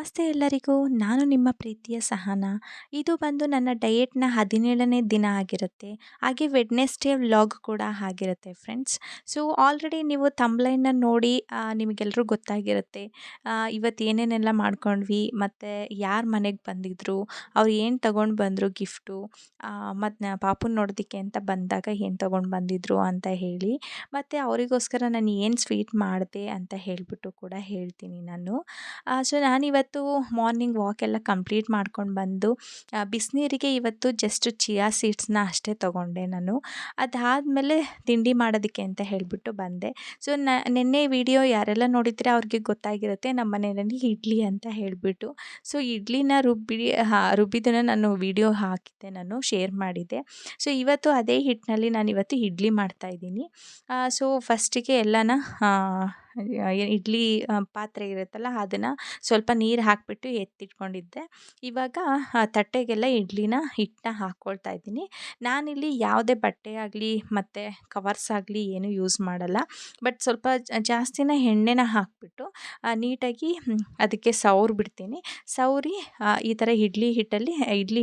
ನಮಸ್ತೆ ಎಲ್ಲರಿಗೂ. ನಾನು ನಿಮ್ಮ ಪ್ರೀತಿಯ ಸಹನಾ. ಇದು ಬಂದು ನನ್ನ ಡಯೆಟ್‌ನ 17ನೇ ದಿನ ಆಗಿರುತ್ತೆ. ಹಾಗೆ ವೆಡ್ನೆಸ್‌ಡೇ ವ್ಲಾಗ್ ಕೂಡ ಆಗಿರುತ್ತೆ ಫ್ರೆಂಡ್ಸ್. ಸೊ ಆಲ್ರೆಡಿ ನೀವು ಥಂಬ್‌ನೈಲ್‌ನ ನೋಡಿ ನಿಮಗೆಲ್ರಿಗೂ ಗೊತ್ತಾಗಿರುತ್ತೆ. ಇವತ್ತು ಏನೇನೆಲ್ಲ ಮಾಡ್ಕೊಂಡ್ವಿ, ಮತ್ತು ಯಾರು ಮನೆಗೆ ಬಂದಿದ್ದರು, ಅವ್ರು ಏನು ತಗೊಂಡು ಬಂದರು ಗಿಫ್ಟು, ಮತ್ತು ಪಾಪುನ ನೋಡೋದಕ್ಕೆ ಅಂತ ಬಂದಾಗ ಏನು ತಗೊಂಡು ಬಂದಿದ್ದರು ಅಂತ ಹೇಳಿ, ಮತ್ತು ಅವರಿಗೋಸ್ಕರ ನಾನು ಏನು ಸ್ವೀಟ್ ಮಾಡಿದೆ ಅಂತ ಹೇಳಿಬಿಟ್ಟು ಕೂಡ ಹೇಳ್ತೀನಿ ನಾನು. ಸೊ ನಾನಿವತ್ತು ಮಾರ್ನಿಂಗ್ ವಾಕೆಲ್ಲ ಕಂಪ್ಲೀಟ್ ಮಾಡ್ಕೊಂಡು ಬಂದು ಬಿಸಿನೀರಿಗೆ ಇವತ್ತು ಜಸ್ಟ್ ಚಿಯಾ ಸೀಡ್ಸ್ನ ಅಷ್ಟೇ ತೊಗೊಂಡೆ ನಾನು. ಅದಾದಮೇಲೆ ತಿಂಡಿ ಮಾಡೋದಕ್ಕೆ ಅಂತ ಹೇಳಿಬಿಟ್ಟು ಬಂದೆ. ಸೊ ನಿನ್ನೆ ವಿಡಿಯೋ ಯಾರೆಲ್ಲ ನೋಡಿದರೆ ಅವ್ರಿಗೆ ಗೊತ್ತಾಗಿರುತ್ತೆ ನಮ್ಮ ಮನೆಯಲ್ಲಿ ಇಡ್ಲಿ ಅಂತ ಹೇಳಿಬಿಟ್ಟು. ಸೊ ಇಡ್ಲಿನ ರುಬ್ಬಿದ್ದನ್ನು ನಾನು ವಿಡಿಯೋ ಹಾಕಿದ್ದೆ, ನಾನು ಶೇರ್ ಮಾಡಿದ್ದೆ. ಸೊ ಇವತ್ತು ಅದೇ ಹಿಟ್ಟಿನಲ್ಲಿ ನಾನಿವತ್ತು ಇಡ್ಲಿ ಮಾಡ್ತಾಯಿದ್ದೀನಿ. ಸೊ ಫಸ್ಟಿಗೆ ಎಲ್ಲನ ಇಡ್ಲಿ ಪಾತ್ರೆ ಇರುತ್ತಲ್ಲ ಅದನ್ನು ಸ್ವಲ್ಪ ನೀರು ಹಾಕಿಬಿಟ್ಟು ಎತ್ತಿಟ್ಕೊಂಡಿದ್ದೆ. ಇವಾಗ ತಟ್ಟೆಗೆಲ್ಲ ಹಿಟ್ಟನ್ನ ಹಾಕ್ಕೊಳ್ತಾ ಇದ್ದೀನಿ. ನಾನಿಲ್ಲಿ ಯಾವುದೇ ಬಟ್ಟೆ ಆಗಲಿ ಮತ್ತು ಕವರ್ಸ್ ಆಗಲಿ ಏನೂ ಯೂಸ್ ಮಾಡಲ್ಲ. ಬಟ್ ಸ್ವಲ್ಪ ಜಾಸ್ತಿನೇ ಎಣ್ಣೆನ ಹಾಕಿಬಿಟ್ಟು ನೀಟಾಗಿ ಅದಕ್ಕೆ ಸವರಿ ಸವರಿ ಈ ಥರ ಇಡ್ಲಿ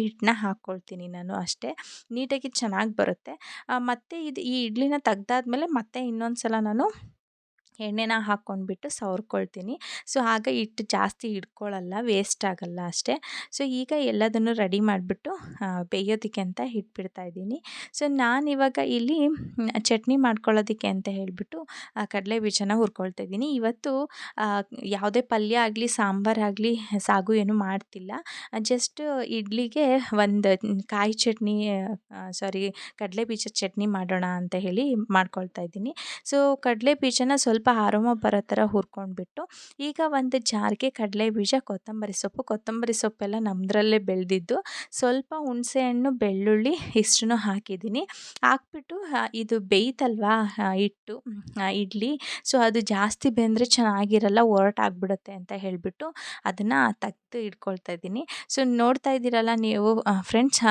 ಹಿಟ್ಟನ್ನ ಹಾಕ್ಕೊಳ್ತೀನಿ ನಾನು ಅಷ್ಟೇ. ನೀಟಾಗಿ ಚೆನ್ನಾಗಿ ಬರುತ್ತೆ. ಮತ್ತು ಈ ಇಡ್ಲಿನ ತೆಗ್ದಾದ್ಮೇಲೆ ಮತ್ತೆ ಇನ್ನೊಂದು ಸಲ ನಾನು ಎಣ್ಣೆನ ಹಾಕ್ಕೊಂಡ್ಬಿಟ್ಟು ಸವರ್ಕೊಳ್ತೀನಿ. ಸೊ ಆಗ ಹಿಟ್ಟು ಜಾಸ್ತಿ ಹಿಡ್ಕೊಳ್ಳಲ್ಲ, ವೇಸ್ಟ್ ಆಗಲ್ಲ ಅಷ್ಟೇ. ಸೊ ಈಗ ಎಲ್ಲದನ್ನು ರೆಡಿ ಮಾಡಿಬಿಟ್ಟು ಬೇಯೋದಕ್ಕೆ ಅಂತ ಇಟ್ಬಿಡ್ತಾಯಿದ್ದೀನಿ. ಸೊ ನಾನಿವಾಗ ಇಲ್ಲಿ ಚಟ್ನಿ ಮಾಡ್ಕೊಳ್ಳೋದಕ್ಕೆ ಅಂತ ಹೇಳಿಬಿಟ್ಟು ಕಡಲೆ ಬೀಜನ ಹುರ್ಕೊಳ್ತಾ ಇದ್ದೀನಿ. ಇವತ್ತು ಯಾವುದೇ ಪಲ್ಯ ಆಗಲಿ ಸಾಂಬಾರಾಗಲಿ ಸಾಗು ಏನೂ ಮಾಡ್ತಿಲ್ಲ. ಜಸ್ಟ್ ಇಡ್ಲಿಗೆ ಒಂದು ಕಾಯಿ ಚಟ್ನಿ ಕಡಲೆ ಬೀಜದ ಚಟ್ನಿ ಮಾಡೋಣ ಅಂತ ಹೇಳಿ ಮಾಡ್ಕೊಳ್ತಾ ಇದ್ದೀನಿ. ಸೊ ಕಡಲೆ ಬೀಜನ ಸ್ವಲ್ಪ ಅರೋಮ ಬರೋ ಥರ ಹುರ್ಕೊಂಡ್ಬಿಟ್ಟು ಈಗ ಒಂದು ಜಾರ್ಗೆ ಕಡಲೆ ಬೀಜ, ಕೊತ್ತಂಬರಿ ಸೊಪ್ಪೆಲ್ಲ ನಮ್ಮದ್ರಲ್ಲೇ ಬೆಳೆದಿದ್ದು, ಸ್ವಲ್ಪ ಹುಣಸೆಹಣ್ಣು, ಬೆಳ್ಳುಳ್ಳಿ ಇಷ್ಟನ್ನು ಹಾಕಿದ್ದೀನಿ. ಹಾಕ್ಬಿಟ್ಟು ಇದು ಬೇಯ್ತಲ್ವಾ ಹಿಟ್ಟು ಇಡ್ಲಿ, ಸೊ ಅದು ಜಾಸ್ತಿ ಬೆಂದರೆ ಚೆನ್ನಾಗಿರಲ್ಲ, ಒರಟಾಗ್ಬಿಡುತ್ತೆ ಅಂತ ಹೇಳಿಬಿಟ್ಟು ಅದನ್ನು ತೆಗ್ದು ಇಟ್ಕೊಳ್ತಾ ಇದ್ದೀನಿ. ಸೊ ನೋಡ್ತಾ ಇದ್ದೀರಲ್ಲ ನೀವು ಫ್ರೆಂಡ್ಸ್,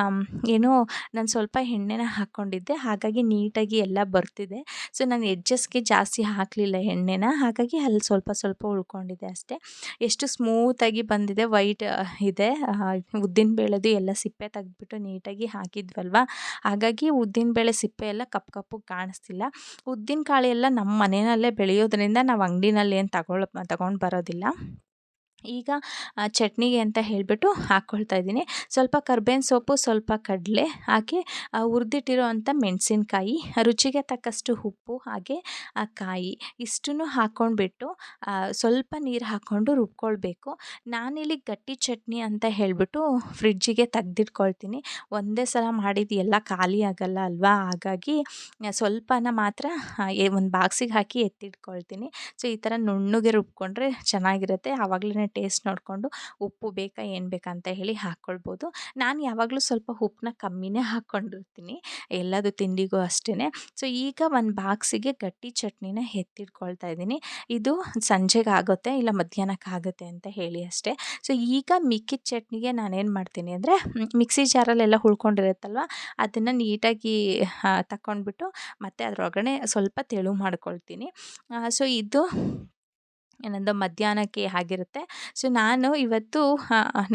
ನಾನು ಸ್ವಲ್ಪ ಎಣ್ಣೆನ ಹಾಕ್ಕೊಂಡಿದ್ದೆ, ಹಾಗಾಗಿ ನೀಟಾಗಿ ಎಲ್ಲ ಬರ್ತಿದೆ. ಸೊ ನಾನು ಎಡ್ಜಸ್ಗೆ ಜಾಸ್ತಿ ಹಾಕಲಿಲ್ಲ ಎಣ್ಣೆನ, ಹಾಗಾಗಿ ಅಲ್ಲಿ ಸ್ವಲ್ಪ ಉಳ್ಕೊಂಡಿದೆ ಅಷ್ಟೇ. ಎಷ್ಟು ಸ್ಮೂತಾಗಿ ಬಂದಿದೆ, ವೈಟ್ ಇದೆ. ಉದ್ದಿನಬೇಳೆದು ಎಲ್ಲ ಸಿಪ್ಪೆ ತೆಗೆದ್ಬಿಟ್ಟು ನೀಟಾಗಿ ಹಾಕಿದ್ವಲ್ವ, ಹಾಗಾಗಿ ಉದ್ದಿನಬೇಳೆ ಸಿಪ್ಪೆ ಎಲ್ಲ ಕಪ್ಪು ಕಾಣಿಸ್ತಿಲ್ಲ. ಉದ್ದಿನ ಕಾಳು ಎಲ್ಲ ನಮ್ಮ ಮನೆಯಲ್ಲೇ ಬೆಳೆಯೋದ್ರಿಂದ ನಾವು ಅಂಗಡಿನಲ್ಲಿ ಏನು ತಗೊಂಡು ಬರೋದಿಲ್ಲ. ಈಗ ಚಟ್ನಿಗೆ ಅಂತ ಹೇಳಿಬಿಟ್ಟು ಹಾಕ್ಕೊಳ್ತಾ ಇದ್ದೀನಿ. ಸ್ವಲ್ಪ ಕರ್ಬೇವಿನ ಸೊಪ್ಪು, ಸ್ವಲ್ಪ ಕಡಲೆ ಹಾಕಿ ಹುರಿದಿಟ್ಟಿರೋ ಅಂಥ ಮೆಣಸಿನ್ಕಾಯಿ, ರುಚಿಗೆ ತಕ್ಕಷ್ಟು ಉಪ್ಪು, ಹಾಗೆ ಕಾಯಿ ಇಷ್ಟನ್ನು ಹಾಕ್ಕೊಂಡ್ಬಿಟ್ಟು ಸ್ವಲ್ಪ ನೀರು ಹಾಕ್ಕೊಂಡು ರುಬ್ಕೊಳ್ಬೇಕು. ನಾನಿಲ್ಲಿ ಗಟ್ಟಿ ಚಟ್ನಿ ಅಂತ ಹೇಳಿಬಿಟ್ಟು ಫ್ರಿಡ್ಜಿಗೆ ತೆಗ್ದಿಟ್ಕೊಳ್ತೀನಿ. ಒಂದೇ ಸಲ ಮಾಡಿದ್ದು ಎಲ್ಲ ಖಾಲಿ ಆಗಲ್ಲ ಅಲ್ವಾ, ಹಾಗಾಗಿ ಸ್ವಲ್ಪನ ಮಾತ್ರ ಒಂದು ಬಾಕ್ಸಿಗೆ ಹಾಕಿ ಎತ್ತಿಟ್ಕೊಳ್ತೀನಿ. ಸೊ ಈ ಥರ ನುಣ್ಣಗೆ ರುಬ್ಕೊಂಡ್ರೆ ಚೆನ್ನಾಗಿರುತ್ತೆ. ಆವಾಗಲೇ ಟೇಸ್ಟ್ ನೋಡಿಕೊಂಡು ಉಪ್ಪು ಬೇಕಾ ಏನು ಬೇಕಾ ಅಂತ ಹೇಳಿ ಹಾಕ್ಕೊಳ್ಬೋದು. ನಾನು ಯಾವಾಗಲೂ ಸ್ವಲ್ಪ ಉಪ್ಪನ್ನ ಕಮ್ಮಿನೇ ಹಾಕ್ಕೊಂಡಿರ್ತೀನಿ ಎಲ್ಲದು ತಿಂಡಿಗೂ ಅಷ್ಟೇ. ಸೊ ಈಗ ಒಂದು ಬಾಕ್ಸಿಗೆ ಗಟ್ಟಿ ಚಟ್ನಿನ ಎತ್ತಿಟ್ಕೊಳ್ತಾ ಇದ್ದೀನಿ. ಇದು ಸಂಜೆಗೆ ಆಗುತ್ತೆ, ಇಲ್ಲ ಮಧ್ಯಾಹ್ನಕ್ಕೆ ಆಗುತ್ತೆ ಅಂತ ಹೇಳಿ ಅಷ್ಟೇ. ಸೊ ಈಗ ಮಿಕ್ಕಿದ ಚಟ್ನಿಗೆ ನಾನೇನು ಮಾಡ್ತೀನಿ ಅಂದರೆ, ಮಿಕ್ಸಿ ಜಾರಲ್ಲೆಲ್ಲ ಉಳ್ಕೊಂಡಿರುತ್ತಲ್ವ ಅದನ್ನು ನೀಟಾಗಿ ತಗೊಂಡ್ಬಿಟ್ಟು ಮತ್ತು ಅದರೊಳಗಡೆ ಸ್ವಲ್ಪ ತೆಳು ಮಾಡ್ಕೊಳ್ತೀನಿ. ಸೊ ಇದು ಏನಂದು ಮಧ್ಯಾಹ್ನಕ್ಕೆ ಆಗಿರುತ್ತೆ. ಸೊ ನಾನು ಇವತ್ತು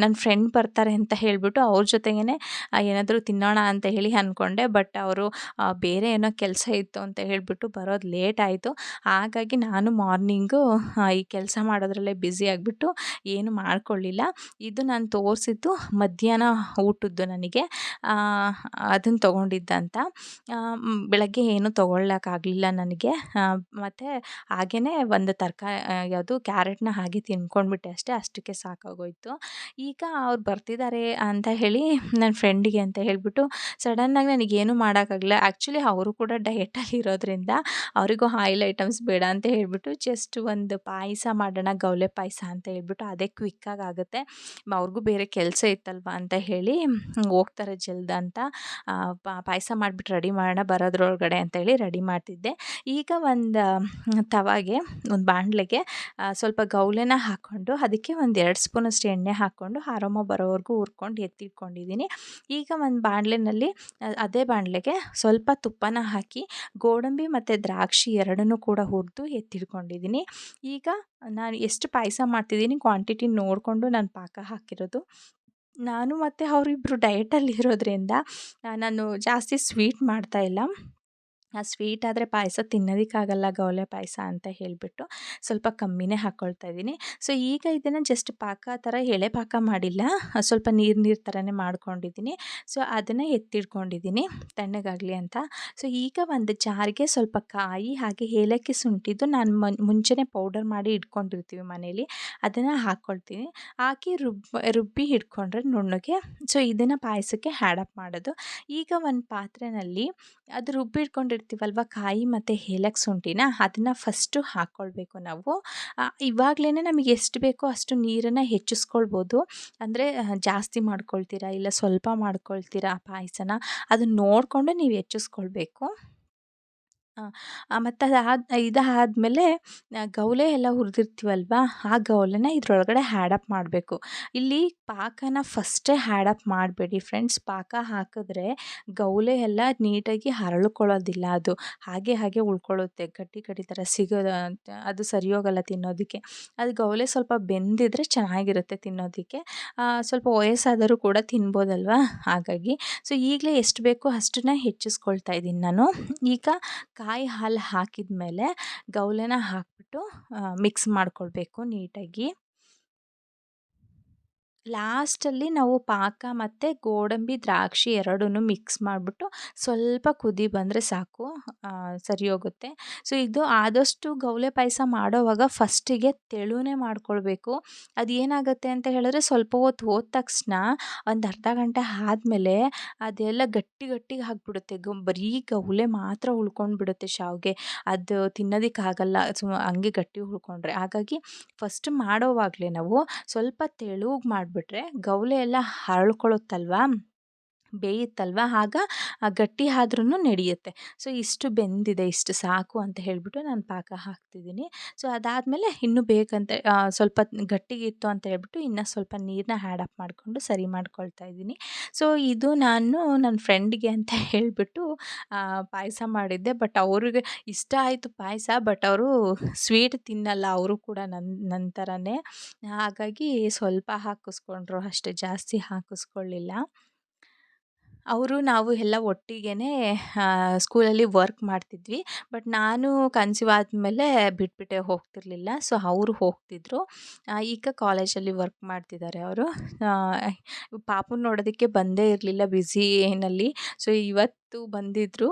ನನ್ನ ಫ್ರೆಂಡ್ ಬರ್ತಾರೆ ಅಂತ ಹೇಳಿಬಿಟ್ಟು ಅವ್ರ ಜೊತೆಗೇ ಏನಾದರೂ ತಿನ್ನೋಣ ಅಂತ ಹೇಳಿ ಅಂದ್ಕೊಂಡೆ. ಬಟ್ ಅವರು ಬೇರೆ ಏನೋ ಕೆಲಸ ಇತ್ತು ಅಂತ ಹೇಳಿಬಿಟ್ಟು ಬರೋದು ಲೇಟ್ ಆಯಿತು. ಹಾಗಾಗಿ ನಾನು ಮಾರ್ನಿಂಗು ಈ ಕೆಲಸ ಮಾಡೋದ್ರಲ್ಲೇ ಬ್ಯುಸಿ ಆಗಿಬಿಟ್ಟು ಏನು ಮಾಡ್ಕೊಳ್ಳಿಲ್ಲ. ಇದು ನಾನು ತೋರಿಸಿದ್ದು ಮಧ್ಯಾಹ್ನ ಊಟದ್ದು ನನಗೆ, ಅದನ್ನು ತೊಗೊಂಡಿದ್ದಂತ. ಬೆಳಗ್ಗೆ ಏನೂ ತೊಗೊಳ್ಳೋಕ್ಕಾಗಲಿಲ್ಲ ನನಗೆ. ಮತ್ತು ಹಾಗೆಯೇ ಒಂದು ಕ್ಯಾರೆಟ್ನ ಹಾಗೆ ತಿನ್ಕೊಂಡ್ಬಿಟ್ಟೆ ಅಷ್ಟೇ, ಅಷ್ಟಕ್ಕೆ ಸಾಕಾಗೋಯಿತು. ಈಗ ಅವ್ರು ಬರ್ತಿದ್ದಾರೆ ಅಂತ ಹೇಳಿ ನನ್ನ ಫ್ರೆಂಡಿಗೆ ಅಂತ ಹೇಳಿಬಿಟ್ಟು ಸಡನ್ನಾಗಿ ನನಗೇನು ಮಾಡೋಕ್ಕಾಗಲಿಲ್ಲ. ಆ್ಯಕ್ಚುಲಿ ಅವರು ಕೂಡ ಡಯೆಟಲ್ಲಿ ಇರೋದ್ರಿಂದ ಅವರಿಗೂ ಆಯಿಲ್ ಐಟಮ್ಸ್ ಬೇಡ ಅಂತ ಹೇಳಿಬಿಟ್ಟು ಜಸ್ಟ್ ಒಂದು ಪಾಯಸ ಮಾಡೋಣ, ಗೌಲೆ ಪಾಯಸ ಅಂತ ಹೇಳ್ಬಿಟ್ಟು, ಅದೇ ಕ್ವಿಕ್ಕಾಗಿ ಆಗುತ್ತೆ, ಅವ್ರಿಗೂ ಬೇರೆ ಕೆಲಸ ಇತ್ತಲ್ವ ಅಂತ ಹೇಳಿ ಹೋಗ್ತಾರೆ ಜಲ್ದಿ ಅಂತ ಪಾಯಸ ಮಾಡಿಬಿಟ್ಟು ರೆಡಿ ಮಾಡೋಣ ಬರೋದ್ರೊಳಗಡೆ ಅಂತೇಳಿ ರೆಡಿ ಮಾಡ್ತಿದ್ದೆ. ಈಗ ಒಂದು ತವಾಗೆ, ಒಂದು ಬಾಣಲೆಗೆ ಸ್ವಲ್ಪ ಗೌಲೆನ ಹಾಕ್ಕೊಂಡು ಅದಕ್ಕೆ ಒಂದು 2 ಸ್ಪೂನಷ್ಟು ಎಣ್ಣೆ ಹಾಕ್ಕೊಂಡು ಅರೋಮ ಬರೋವರೆಗೂ ಹುರ್ಕೊಂಡು ಎತ್ತಿಟ್ಕೊಂಡಿದ್ದೀನಿ. ಈಗ ಒಂದು ಬಾಣಲೆನಲ್ಲಿ ಅದೇ ಬಾಣಲೆಗೆ ಸ್ವಲ್ಪ ತುಪ್ಪನ ಹಾಕಿ ಗೋಡಂಬಿ ಮತ್ತು ದ್ರಾಕ್ಷಿ ಎರಡನ್ನೂ ಕೂಡ ಹುರಿದು ಎತ್ತಿಟ್ಕೊಂಡಿದ್ದೀನಿ. ಈಗ ನಾನು ಎಷ್ಟು ಪಾಯಸ ಮಾಡ್ತಿದ್ದೀನಿ ಕ್ವಾಂಟಿಟಿ ನೋಡಿಕೊಂಡು ನಾನು ಪಾಕ ಹಾಕಿರೋದು. ನಾನು ಮತ್ತು ಅವರಿಬ್ಬರು ಡಯಟಲ್ಲಿರೋದ್ರಿಂದ ನಾನು ಜಾಸ್ತಿ ಸ್ವೀಟ್ ಮಾಡ್ತಾಯಿಲ್ಲ. ಆ ಸ್ವೀಟ್ ಆದರೆ ಪಾಯಸ ತಿನ್ನೋದಕ್ಕಾಗಲ್ಲ ಗೌಲೆ ಪಾಯಸ ಅಂತ ಹೇಳಿಬಿಟ್ಟು ಸ್ವಲ್ಪ ಕಮ್ಮಿನೇ ಹಾಕ್ಕೊಳ್ತಾ ಇದ್ದೀನಿ. ಸೊ ಈಗ ಇದನ್ನು ಜಸ್ಟ್ ಪಾಕ ಥರ ಎಳೆ ಪಾಕ ಮಾಡಿಲ್ಲ, ಸ್ವಲ್ಪ ನೀರು ನೀರು ಥರನೇ ಮಾಡ್ಕೊಂಡಿದ್ದೀನಿ. ಸೊ ಅದನ್ನು ಎತ್ತಿಟ್ಕೊಂಡಿದ್ದೀನಿ ತಣ್ಣಗಾಗಲಿ ಅಂತ. ಸೊ ಈಗ ಒಂದು ಜಾರಿಗೆ ಸ್ವಲ್ಪ ಕಾಯಿ ಹಾಗೆ ಏಲಕ್ಕಿ ಶುಂಠಿದು ನಾನು ಮುಂಚೆನೇ ಪೌಡರ್ ಮಾಡಿ ಇಟ್ಕೊಂಡಿರ್ತೀವಿ ಮನೇಲಿ, ಅದನ್ನು ಹಾಕ್ಕೊಳ್ತೀನಿ. ಹಾಕಿ ರುಬ್ಬಿ ಇಟ್ಕೊಂಡ್ರೆ ನುಣ್ಣಗೆ. ಸೊ ಇದನ್ನು ಪಾಯಸಕ್ಕೆ ಆ್ಯಡ್ ಮಾಡೋದು. ಈಗ ಒಂದು ಪಾತ್ರೆಯಲ್ಲಿ ಅದು ರುಬ್ಬಿಟ್ಕೊಂಡಿರ್ತೀವಲ್ವ ಕಾಯಿ ಮತ್ತು ಏಲಕ್ಕಿ ಶುಂಠಿನ, ಅದನ್ನು ಫಸ್ಟು ಹಾಕ್ಕೊಳ್ಬೇಕು ನಾವು. ಇವಾಗಲೇ ನಮಗೆ ಎಷ್ಟು ಬೇಕೋ ಅಷ್ಟು ನೀರನ್ನು ಹೆಚ್ಚಿಸ್ಕೊಳ್ಬೋದು. ಅಂದರೆ ಜಾಸ್ತಿ ಮಾಡ್ಕೊಳ್ತೀರಾ ಇಲ್ಲ ಸ್ವಲ್ಪ ಮಾಡ್ಕೊಳ್ತೀರಾ ಪಾಯಸನ, ಅದನ್ನ ನೋಡಿಕೊಂಡು ನೀವು ಹೆಚ್ಚಿಸ್ಕೊಳ್ಬೇಕು. ಮತ್ತು ಇದಾದಮೇಲೆ ಗೌಲೆ ಎಲ್ಲ ಹುರಿದಿರ್ತೀವಲ್ವ, ಆ ಗೌಲೆನ ಇದ್ರೊಳಗಡೆ ಆ್ಯಡ್ ಮಾಡಬೇಕು. ಇಲ್ಲಿ ಪಾಕನ ಫಸ್ಟೇ ಆ್ಯಡ್ ಮಾಡಬೇಡಿ ಫ್ರೆಂಡ್ಸ್. ಪಾಕ ಹಾಕಿದ್ರೆ ಗೌಲೆ ಎಲ್ಲ ನೀಟಾಗಿ ಹರಳ್ಕೊಳ್ಳೋದಿಲ್ಲ, ಅದು ಹಾಗೆ ಹಾಗೆ ಉಳ್ಕೊಳ್ಳುತ್ತೆ, ಗಟ್ಟಿ ಗಟ್ಟಿ ಥರ ಸಿಗೋದು, ಅದು ಸರಿ ಹೋಗಲ್ಲ ತಿನ್ನೋದಕ್ಕೆ. ಅದು ಗೌಲೆ ಸ್ವಲ್ಪ ಬೆಂದಿದ್ರೆ ಚೆನ್ನಾಗಿರುತ್ತೆ ತಿನ್ನೋದಕ್ಕೆ. ಸ್ವಲ್ಪ ವಯಸ್ಸಾದರೂ ಕೂಡ ತಿನ್ಬೋದಲ್ವ, ಹಾಗಾಗಿ. ಸೊ ಈಗಲೇ ಎಷ್ಟು ಬೇಕೋ ಅಷ್ಟನ್ನು ಹೆಚ್ಚಿಸ್ಕೊಳ್ತಾ ಇದ್ದೀನಿ ನಾನು. ಈಗ ಕಾಯಿ ಹಾಲು ಹಾಕಿದ ಮೇಲೆ ಗೌಲೆನ ಹಾಕ್ಬಿಟ್ಟು ಮಿಕ್ಸ್ ಮಾಡ್ಕೊಳ್ಬೇಕು ನೀಟಾಗಿ. ಲಾಸ್ಟಲ್ಲಿ ನಾವು ಪಾಕ ಮತ್ತು ಗೋಡಂಬಿ ದ್ರಾಕ್ಷಿ ಎರಡನ್ನೂ ಮಿಕ್ಸ್ ಮಾಡಿಬಿಟ್ಟು ಸ್ವಲ್ಪ ಕುದಿ ಬಂದರೆ ಸಾಕು, ಸರಿ ಹೋಗುತ್ತೆ. ಸೊ ಇದು ಆದಷ್ಟು ಗೌಲೆ ಪಾಯಸ ಮಾಡೋವಾಗ ಫಸ್ಟಿಗೆ ತೆಳುನೇ ಮಾಡ್ಕೊಳ್ಬೇಕು. ಅದು ಏನಾಗುತ್ತೆ ಅಂತ ಹೇಳಿದ್ರೆ ಸ್ವಲ್ಪ ಹೊತ್ತು ಹೋದ ತಕ್ಷಣ ಒಂದು ಅರ್ಧ ಗಂಟೆ ಆದಮೇಲೆ ಅದೆಲ್ಲ ಗಟ್ಟಿ ಗಟ್ಟಿಗೆ ಆಗಿಬಿಡುತ್ತೆ. ಬರೀ ಗೌಲೆ ಮಾತ್ರ ಉಳ್ಕೊಂಡ್ಬಿಡುತ್ತೆ ಶಾವಿಗೆ, ಅದು ತಿನ್ನೋದಕ್ಕಾಗಲ್ಲ ಹಂಗೆ ಗಟ್ಟಿ ಉಳ್ಕೊಂಡ್ರೆ. ಹಾಗಾಗಿ ಫಸ್ಟ್ ಮಾಡೋವಾಗಲೇ ನಾವು ಸ್ವಲ್ಪ ತೆಳುಗೆ ಮಾಡಿಬಿಟ್ರೆ ಗೌಲೆ ಎಲ್ಲ ಹರಳ್ಕೊಳ್ಳುತ್ತಲ್ವ, ಬೇಯುತ್ತಲ್ವ, ಆಗ ಗಟ್ಟಿ ಆದ್ರೂ ನಡೆಯುತ್ತೆ. ಸೊ ಇಷ್ಟು ಬೆಂದಿದೆ, ಇಷ್ಟು ಸಾಕು ಅಂತ ಹೇಳಿಬಿಟ್ಟು ನಾನು ಪಾಕ ಹಾಕ್ತಿದ್ದೀನಿ. ಸೊ ಅದಾದಮೇಲೆ ಇನ್ನೂ ಬೇಕಂತ ಸ್ವಲ್ಪ ಗಟ್ಟಿಗಿತ್ತು ಅಂತ ಹೇಳ್ಬಿಟ್ಟು ಇನ್ನೂ ಸ್ವಲ್ಪ ನೀರನ್ನ ಆ್ಯಡ್ ಮಾಡಿಕೊಂಡು ಸರಿ ಮಾಡ್ಕೊಳ್ತಾ ಇದ್ದೀನಿ. ಸೊ ಇದು ನಾನು ನನ್ನ ಫ್ರೆಂಡ್ಗೆ ಅಂತ ಹೇಳಿಬಿಟ್ಟು ಪಾಯಸ ಮಾಡಿದ್ದೆ. ಬಟ್ ಅವ್ರಿಗೆ ಇಷ್ಟ ಆಯಿತು ಪಾಯಸ, ಬಟ್ ಅವರು ಸ್ವೀಟ್ ತಿನ್ನಲ್ಲ, ಅವರು ಕೂಡ ನನ್ನ ಥರನೇ. ಹಾಗಾಗಿ ಸ್ವಲ್ಪ ಹಾಕಿಸ್ಕೊಂಡ್ರು ಅಷ್ಟೇ, ಜಾಸ್ತಿ ಹಾಕಿಸ್ಕೊಳ್ಳಿಲ್ಲ. ಅವರು ನಾವು ಎಲ್ಲ ಒಟ್ಟಿಗೇ ಸ್ಕೂಲಲ್ಲಿ ವರ್ಕ್ ಮಾಡ್ತಿದ್ವಿ. ಬಟ್ ನಾನು ಕನ್ಸೀವ್ ಆದಮೇಲೆ ಬಿಟ್ಬಿಟ್ಟೆ, ಹೋಗ್ತಿರ್ಲಿಲ್ಲ. ಸೊ ಅವರು ಹೋಗ್ತಿದ್ರು. ಈಗ ಕಾಲೇಜಲ್ಲಿ ವರ್ಕ್ ಮಾಡ್ತಿದ್ದಾರೆ ಅವರು. ಪಾಪುನ ನೋಡೋದಕ್ಕೆ ಬಂದೇ ಇರಲಿಲ್ಲ ಬ್ಯುಸಿನಲ್ಲಿ. ಸೊ ಇವತ್ತು ಬಂದಿದ್ದರು.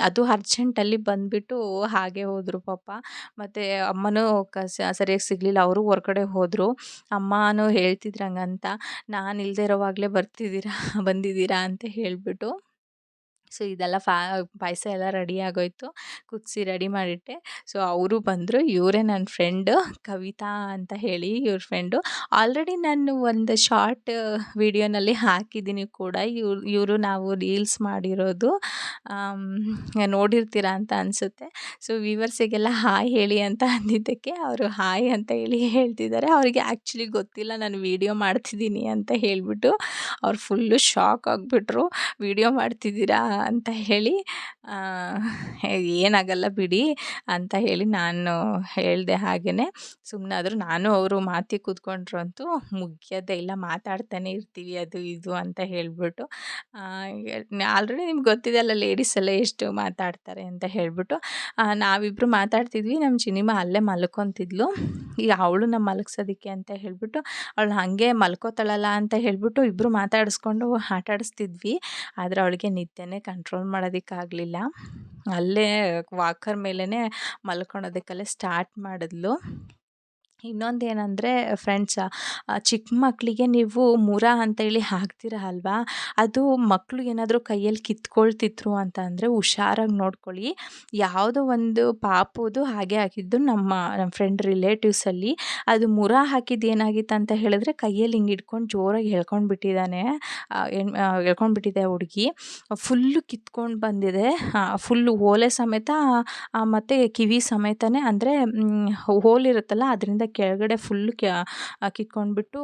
ಅದು ಅರ್ಜೆಂಟಲ್ಲಿ ಬಂದುಬಿಟ್ಟು ಹಾಗೆ ಹೋದರು ಪಾಪ. ಮತ್ತು ಅಮ್ಮನೂ ಸರಿಯಾಗಿ ಸಿಗಲಿಲ್ಲ, ಅವರು ಹೊರ್ಗಡೆ ಹೋದರು. ಅಮ್ಮನೂ ಹೇಳ್ತಿದ್ರು ಹಂಗಂತ, ನಾನು ಇಲ್ಲದೆ ಇರೋವಾಗಲೇ ಬಂದಿದ್ದೀರಾ ಅಂತ ಹೇಳಿಬಿಟ್ಟು. ಸೊ ಇದೆಲ್ಲ ಪಾಯಸ ಎಲ್ಲ ರೆಡಿ ಆಗೋಯಿತು, ಕುದಿಸಿ ರೆಡಿ ಮಾಡಿಟ್ಟೆ. ಸೊ ಅವರು ಬಂದರು. ಇವರೇ ನನ್ನ ಫ್ರೆಂಡು ಕವಿತಾ ಅಂತ ಹೇಳಿ, ಇವ್ರ ಫ್ರೆಂಡು. ಆಲ್ರೆಡಿ ನಾನು ಒಂದು ಶಾರ್ಟ್ ವಿಡಿಯೋನಲ್ಲಿ ಹಾಕಿದ್ದೀನಿ ಕೂಡ. ಇವರು ನಾವು ರೀಲ್ಸ್ ಮಾಡಿರೋದು ನೋಡಿರ್ತೀರ ಅಂತ ಅನಿಸುತ್ತೆ. ಸೊ ವ್ಯೂವರ್ಸಿಗೆಲ್ಲ ಹಾಯ್ ಹೇಳಿ ಅಂತ ಅಂದಿದ್ದಕ್ಕೆ ಅವರು ಹಾಯ್ ಅಂತ ಹೇಳಿ ಹೇಳ್ತಿದ್ದಾರೆ. ಅವರಿಗೆ ಆ್ಯಕ್ಚುಲಿ ಗೊತ್ತಿಲ್ಲ ನಾನು ವೀಡಿಯೋ ಮಾಡ್ತಿದ್ದೀನಿ ಅಂತ ಹೇಳಿಬಿಟ್ಟು ಅವ್ರು ಫುಲ್ಲು ಶಾಕ್ ಆಗಿಬಿಟ್ರು. ವೀಡಿಯೋ ಮಾಡ್ತಿದ್ದೀರಾ ಅಂತ ಹೇಳಿ. ಏನಾಗಲ್ಲ ಬಿಡಿ ಅಂತ ಹೇಳಿ ನಾನು ಹೇಳಿದೆ. ಹಾಗೆಯೇ ಸುಮ್ಮನಾದ್ರು. ನಾನು ಅವರು ಮಾತಿಗೆ ಕೂತ್ಕೊಂಡ್ರು ಅಂತೂ ಮುಗಿಯೋದೇ ಇಲ್ಲ, ಮಾತಾಡ್ತಾನೆ ಇರ್ತೀವಿ ಅದು ಇದು ಅಂತ ಹೇಳಿಬಿಟ್ಟು. ಆಲ್ರೆಡಿ ನಿಮ್ಗೆ ಗೊತ್ತಿದೆ ಅಲ್ಲ ಲೇಡೀಸ್ ಎಲ್ಲ ಎಷ್ಟು ಮಾತಾಡ್ತಾರೆ ಅಂತ ಹೇಳಿಬಿಟ್ಟು. ನಾವಿಬ್ಬರು ಮಾತಾಡ್ತಿದ್ವಿ, ನಮ್ಮ ಚಿನಿಮಾ ಅಲ್ಲೇ ಮಲ್ಕೊತಿದ್ಲು. ಈಗ ಅವಳನ್ನ ಮಲಗ್ಸೋದಕ್ಕೆ ಅಂತ ಹೇಳಿಬಿಟ್ಟು ಅವಳು ಹಾಗೆ ಮಲ್ಕೋತಾಳಲ್ಲ ಅಂತ ಹೇಳಿಬಿಟ್ಟು ಇಬ್ಬರು ಮಾತಾಡಿಸ್ಕೊಂಡು ಆಟಾಡಿಸ್ತಿದ್ವಿ. ಆದರೆ ಅವಳಿಗೆ ನಿದ್ದೆನೇ ಕಂಟ್ರೋಲ್ ಮಾಡೋದಕ್ಕಾಗಲಿಲ್ಲ. ಅಲ್ಲೇ ವಾಕರ್ ಮೇಲೇ ಮಲ್ಕೊಳೋದಕ್ಕಲ್ಲೇ ಸ್ಟಾರ್ಟ್ ಮಾಡಿದ್ಲು. ಇನ್ನೊಂದೇನೆಂದರೆ ಫ್ರೆಂಡ್ಸ್, ಚಿಕ್ಕ ಮಕ್ಕಳಿಗೆ ನೀವು ಮುರ ಅಂತೇಳಿ ಹಾಕ್ತೀರ ಅಲ್ವಾ, ಅದು ಮಕ್ಕಳು ಏನಾದರೂ ಕೈಯಲ್ಲಿ ಕಿತ್ಕೊಳ್ತಿದ್ರು ಅಂತ ಅಂದರೆ ಹುಷಾರಾಗಿ ನೋಡ್ಕೊಳ್ಳಿ. ಯಾವುದೋ ಒಂದು ಪಾಪುದು ಹಾಗೆ ಆಗಿದ್ದು ನಮ್ಮ ಫ್ರೆಂಡ್ ರಿಲೇಟಿವ್ಸಲ್ಲಿ. ಅದು ಮುರ ಹಾಕಿದ್ದು ಏನಾಗಿತ್ತು ಅಂತ ಹೇಳಿದ್ರೆ ಕೈಯಲ್ಲಿ ಹಿಂಗೆ ಹಿಡ್ಕೊಂಡು ಜೋರಾಗಿ ಎಳ್ಕೊಂಡು ಬಿಟ್ಟಿದ್ದಾನೆ. ಎಳ್ಕೊಂಡು ಬಿಟ್ಟಿದೆ ಹುಡುಗಿ. ಫುಲ್ಲು ಕಿತ್ಕೊಂಡು ಬಂದಿದೆ, ಫುಲ್ಲು ಓಲೆ ಸಮೇತ, ಮತ್ತು ಕಿವಿ ಸಮೇತನೇ, ಅಂದರೆ ಹೋಲಿರುತ್ತಲ್ಲ ಅದರಿಂದ ಕೆಳಗಡೆ ಫುಲ್ಲು ಕಿತ್ಕೊಂಡ್ಬಿಟ್ಟು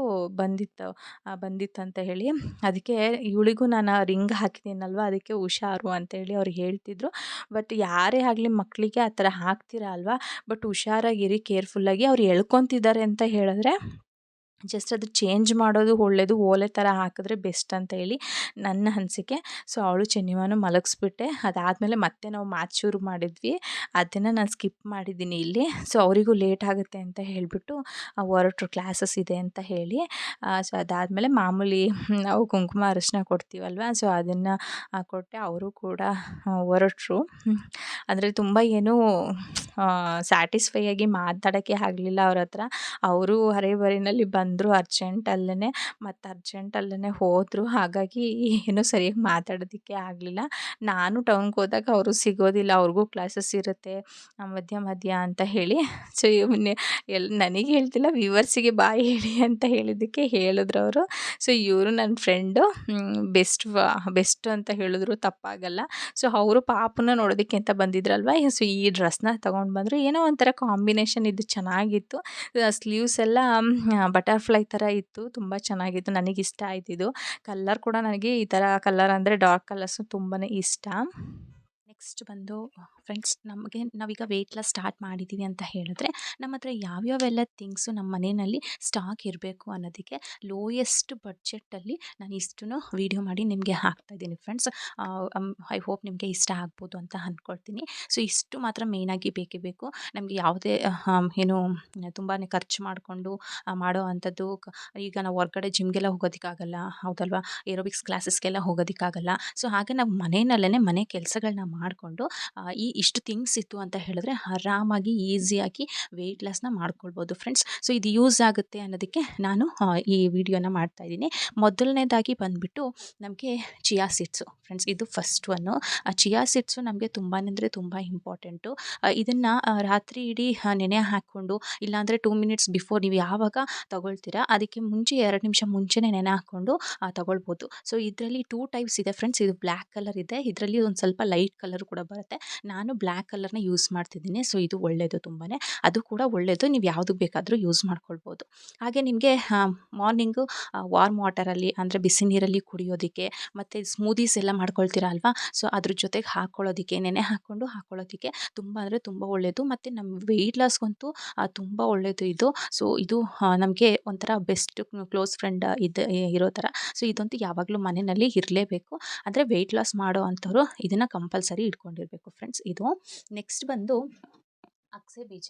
ಬಂದಿತ್ತಂತ ಹೇಳಿ. ಅದಕ್ಕೆ ಇವಳಿಗೂ ನಾನು ರಿಂಗ್ ಹಾಕಿದ್ದೀನಲ್ವ, ಅದಕ್ಕೆ ಹುಷಾರು ಅಂತೇಳಿ ಅವ್ರು ಹೇಳ್ತಿದ್ರು. ಬಟ್ ಯಾರೇ ಆಗಲಿ ಮಕ್ಕಳಿಗೆ ಆ ಥರ ಹಾಕ್ತೀರ ಅಲ್ವಾ, ಬಟ್ ಹುಷಾರಾಗಿರಿ, ಕೇರ್ಫುಲ್ಲಾಗಿ. ಅವ್ರು ಎಳ್ಕೊತಿದ್ದಾರೆ ಅಂತ ಹೇಳಿದ್ರೆ ಜಸ್ಟ್ ಅದು ಚೇಂಜ್ ಮಾಡೋದು ಒಳ್ಳೆಯದು, ಓಲೆ ಥರ ಹಾಕಿದ್ರೆ ಬೆಸ್ಟ್ ಅಂತ ಹೇಳಿ ನನ್ನ ಅನಿಸಿಕೆ. ಸೊ ಅವಳು ಚೆನ್ನಿವಾನು ಮಲಗಿಸ್ಬಿಟ್ಟೆ. ಅದಾದಮೇಲೆ ಮತ್ತೆ ನಾವು ಮಾತು ಶುರು ಮಾಡಿದ್ವಿ, ಅದನ್ನು ನಾನು ಸ್ಕಿಪ್ ಮಾಡಿದ್ದೀನಿ ಇಲ್ಲಿ. ಸೊ ಅವರಿಗೂ ಲೇಟ್ ಆಗುತ್ತೆ ಅಂತ ಹೇಳಿಬಿಟ್ಟು ಹೊರಟ್ರು, ಕ್ಲಾಸಸ್ ಇದೆ ಅಂತ ಹೇಳಿ. ಸೊ ಅದಾದಮೇಲೆ ಮಾಮೂಲಿ ನಾವು ಕುಂಕುಮ ಅರಿಶಿನ ಕೊಡ್ತೀವಲ್ವ, ಸೊ ಅದನ್ನು ಕೊಟ್ಟೆ. ಅವರು ಕೂಡ ಹೊರಟ್ರು. ಅಂದರೆ ತುಂಬ ಏನೂ ಸ್ಯಾಟಿಸ್ಫೈ ಆಗಿ ಮಾತಾಡೋಕ್ಕೆ ಆಗಲಿಲ್ಲ ಅವ್ರ ಹತ್ರ. ಅವರು ಹರೆಬರಿನಲ್ಲಿ ಬಂದರು ಅರ್ಜೆಂಟಲ್ಲೇ, ಮತ್ತು ಅರ್ಜೆಂಟಲ್ಲೇ ಹೋದರು. ಹಾಗಾಗಿ ಏನೂ ಸರಿಯಾಗಿ ಮಾತಾಡೋದಕ್ಕೆ ಆಗಲಿಲ್ಲ. ನಾನು ಟೌನ್ಗೆ ಹೋದಾಗ ಅವರು ಸಿಗೋದಿಲ್ಲ, ಅವ್ರಿಗೂ ಕ್ಲಾಸಸ್ ಇರುತ್ತೆ ಮಧ್ಯ ಅಂತ ಹೇಳಿ. ಸೊ ನನಗೆ ಹೇಳ್ತಿಲ್ಲ, ವ್ಯೂವರ್ಸಿಗೆ ಬಾಯ್ ಹೇಳಿ ಅಂತ ಹೇಳಿದ್ದಕ್ಕೆ ಹೇಳಿದ್ರು ಅವರು. ಸೊ ಇವರು ನನ್ನ ಫ್ರೆಂಡು, ಬೆಸ್ಟ್ ಅಂತ ಹೇಳಿದ್ರು ತಪ್ಪಾಗಲ್ಲ. ಸೊ ಅವರು ಪಾಪನ ನೋಡೋದಕ್ಕೆ ಅಂತ ಬಂದಿದ್ರಲ್ವ, ಸೊ ಈ ಡ್ರೆಸ್ನ ತೊಗೊಂಡು ಬಂದರು. ಏನೋ ಒಂಥರ ಕಾಂಬಿನೇಷನ್ ಇದು ಚೆನ್ನಾಗಿತ್ತು. ಸ್ಲೀವ್ಸ್ ಎಲ್ಲ ಬಟರ್ಫ್ಲೈ ಥರ ಇತ್ತು, ತುಂಬ ಚೆನ್ನಾಗಿತ್ತು. ನನಗೆ ಇಷ್ಟ ಆಯ್ತು ಇದು ಕಲ್ಲರ್ ಕೂಡ. ನನಗೆ ಈ ಥರ ಕಲರ್ ಅಂದರೆ ಡಾರ್ಕ್ ಕಲರ್ಸು ತುಂಬಾ ಇಷ್ಟ. ನೆಕ್ಸ್ಟ್ ಬಂದು ಫ್ರೆಂಡ್ಸ್, ನಾವೀಗ ವೆಯ್ಟ್ ಲಾಸ್ ಸ್ಟಾರ್ಟ್ ಮಾಡಿದ್ದೀವಿ ಅಂತ ಹೇಳಿದ್ರೆ ನಮ್ಮ ಹತ್ರ ಯಾವ್ಯಾವೆಲ್ಲ ಥಿಂಗ್ಸು ನಮ್ಮ ಮನೆಯಲ್ಲಿ ಸ್ಟಾಕ್ ಇರಬೇಕು ಅನ್ನೋದಕ್ಕೆ ಲೋಯೆಸ್ಟ್ ಬಡ್ಜೆಟಲ್ಲಿ ನಾನು ಇಷ್ಟನ್ನು ವೀಡಿಯೋ ಮಾಡಿ ನಿಮಗೆ ಹಾಕ್ತಾಯಿದ್ದೀನಿ ಫ್ರೆಂಡ್ಸ್. ಐ ಹೋಪ್ ನಿಮಗೆ ಇಷ್ಟ ಆಗ್ಬೋದು ಅಂತ ಅಂದ್ಕೊಳ್ತೀನಿ. ಸೊ ಇಷ್ಟು ಮಾತ್ರ ಮೇಯ್ನಾಗಿ ಬೇಕೇ ಬೇಕು ನಮಗೆ. ಯಾವುದೇ ಏನು ತುಂಬಾ ಖರ್ಚು ಮಾಡಿಕೊಂಡು ಮಾಡೋ ಅಂಥದ್ದು. ಈಗ ನಾವು ಹೊರ್ಗಡೆ ಜಿಮ್ಗೆಲ್ಲ ಹೋಗೋದಕ್ಕಾಗಲ್ಲ, ಹೌದಲ್ವಾ, ಏರೋಬಿಕ್ಸ್ ಕ್ಲಾಸಸ್ಗೆಲ್ಲ ಹೋಗೋದಕ್ಕಾಗಲ್ಲ. ಸೊ ಹಾಗೆ ನಾವು ಮನೆಯಲ್ಲೇ ಮನೆ ಕೆಲಸಗಳನ್ನ ಮಾಡಿಕೊಂಡು ಇಷ್ಟು ಥಿಂಗ್ಸ್ ಇತ್ತು ಅಂತ ಹೇಳಿದ್ರೆ ಆರಾಮಾಗಿ ಈಸಿಯಾಗಿ ವೆಯ್ಟ್ ಲಾಸ್ನ ಮಾಡ್ಕೊಳ್ಬೋದು ಫ್ರೆಂಡ್ಸ್. ಸೊ ಇದು ಯೂಸ್ ಆಗುತ್ತೆ ಅನ್ನೋದಕ್ಕೆ ನಾನು ಈ ವಿಡಿಯೋನ ಮಾಡ್ತಾಯಿದ್ದೀನಿ. ಮೊದಲನೇದಾಗಿ ಬಂದುಬಿಟ್ಟು ನಮಗೆ ಚಿಯಾ ಸೀಡ್ಸು ಫ್ರೆಂಡ್ಸ್, ಇದು ಫಸ್ಟ್ ಒನ್ನು. ಚಿಯಾ ಸೀಡ್ಸು ನಮಗೆ ತುಂಬಾ ಅಂದರೆ ತುಂಬ ಇಂಪಾರ್ಟೆಂಟು. ಇದನ್ನು ರಾತ್ರಿ ಇಡೀ ನೆನೆ ಹಾಕ್ಕೊಂಡು, ಇಲ್ಲಾಂದರೆ 2 ಮಿನಿಟ್ಸ್ ಬಿಫೋರ್ ನೀವು ಯಾವಾಗ ತಗೊಳ್ತೀರಾ ಅದಕ್ಕೆ ಮುಂಚೆ 2 ನಿಮಿಷ ಮುಂಚೆನೇ ನೆನೆ ಹಾಕ್ಕೊಂಡು ತಗೊಳ್ಬೋದು. ಸೊ ಇದರಲ್ಲಿ 2 ಟೈಪ್ಸ್ ಇದೆ ಫ್ರೆಂಡ್ಸ್. ಇದು ಬ್ಲ್ಯಾಕ್ ಕಲರ್ ಇದೆ, ಇದರಲ್ಲಿ ಒಂದು ಸ್ವಲ್ಪ ಲೈಟ್ ಕಲರ್ ಕೂಡ ಬರುತ್ತೆ. ನಾನು ಬ್ಲ್ಯಾಕ್ ಕಲರ್ನ ಯೂಸ್ ಮಾಡ್ತಿದ್ದೀನಿ. ಸೊ ಇದು ಒಳ್ಳೆಯದು, ತುಂಬಾ ಅದು ಕೂಡ ಒಳ್ಳೆಯದು. ನೀವು ಯಾವುದಕ್ಕೆ ಬೇಕಾದರೂ ಯೂಸ್ ಮಾಡ್ಕೊಳ್ಬೋದು. ಹಾಗೆ ನಿಮಗೆ ಮಾರ್ನಿಂಗು ವಾರ್ಮ್ ವಾಟರಲ್ಲಿ, ಅಂದರೆ ಬಿಸಿ ನೀರಲ್ಲಿ ಕುಡಿಯೋದಕ್ಕೆ, ಮತ್ತು ಸ್ಮೂದೀಸ್ ಎಲ್ಲ ಮಾಡ್ಕೊಳ್ತೀರಾ ಅಲ್ವಾ, ಸೊ ಅದ್ರ ಜೊತೆಗೆ ಹಾಕ್ಕೊಳ್ಳೋದಕ್ಕೆ, ನೆನೆ ಹಾಕ್ಕೊಂಡು ಹಾಕ್ಕೊಳ್ಳೋದಕ್ಕೆ ತುಂಬ ಅಂದರೆ ತುಂಬ ಒಳ್ಳೆಯದು. ಮತ್ತು ನಮ್ಮ ವೆಯ್ಟ್ ಲಾಸ್ಗಂತೂ ತುಂಬ ಒಳ್ಳೆಯದು ಇದು. ಸೊ ಇದು ನಮಗೆ ಒಂಥರ ಬೆಸ್ಟ್ ಕ್ಲೋಸ್ ಫ್ರೆಂಡ್ ಇರೋ ಥರ. ಸೊ ಇದಂತೂ ಯಾವಾಗಲೂ ಮನೆಯಲ್ಲಿ ಇರಲೇಬೇಕು. ಅಂದರೆ ವೆಯ್ಟ್ ಲಾಸ್ ಮಾಡೋ ಅಂಥವ್ರು ಇದನ್ನು ಕಂಪಲ್ಸರಿ ಇಟ್ಕೊಂಡಿರಬೇಕು ಫ್ರೆಂಡ್ಸ್. ಇದು ನೆಕ್ಸ್ಟ್ ಬಂದು ಅಗಸೆ ಬೀಜ,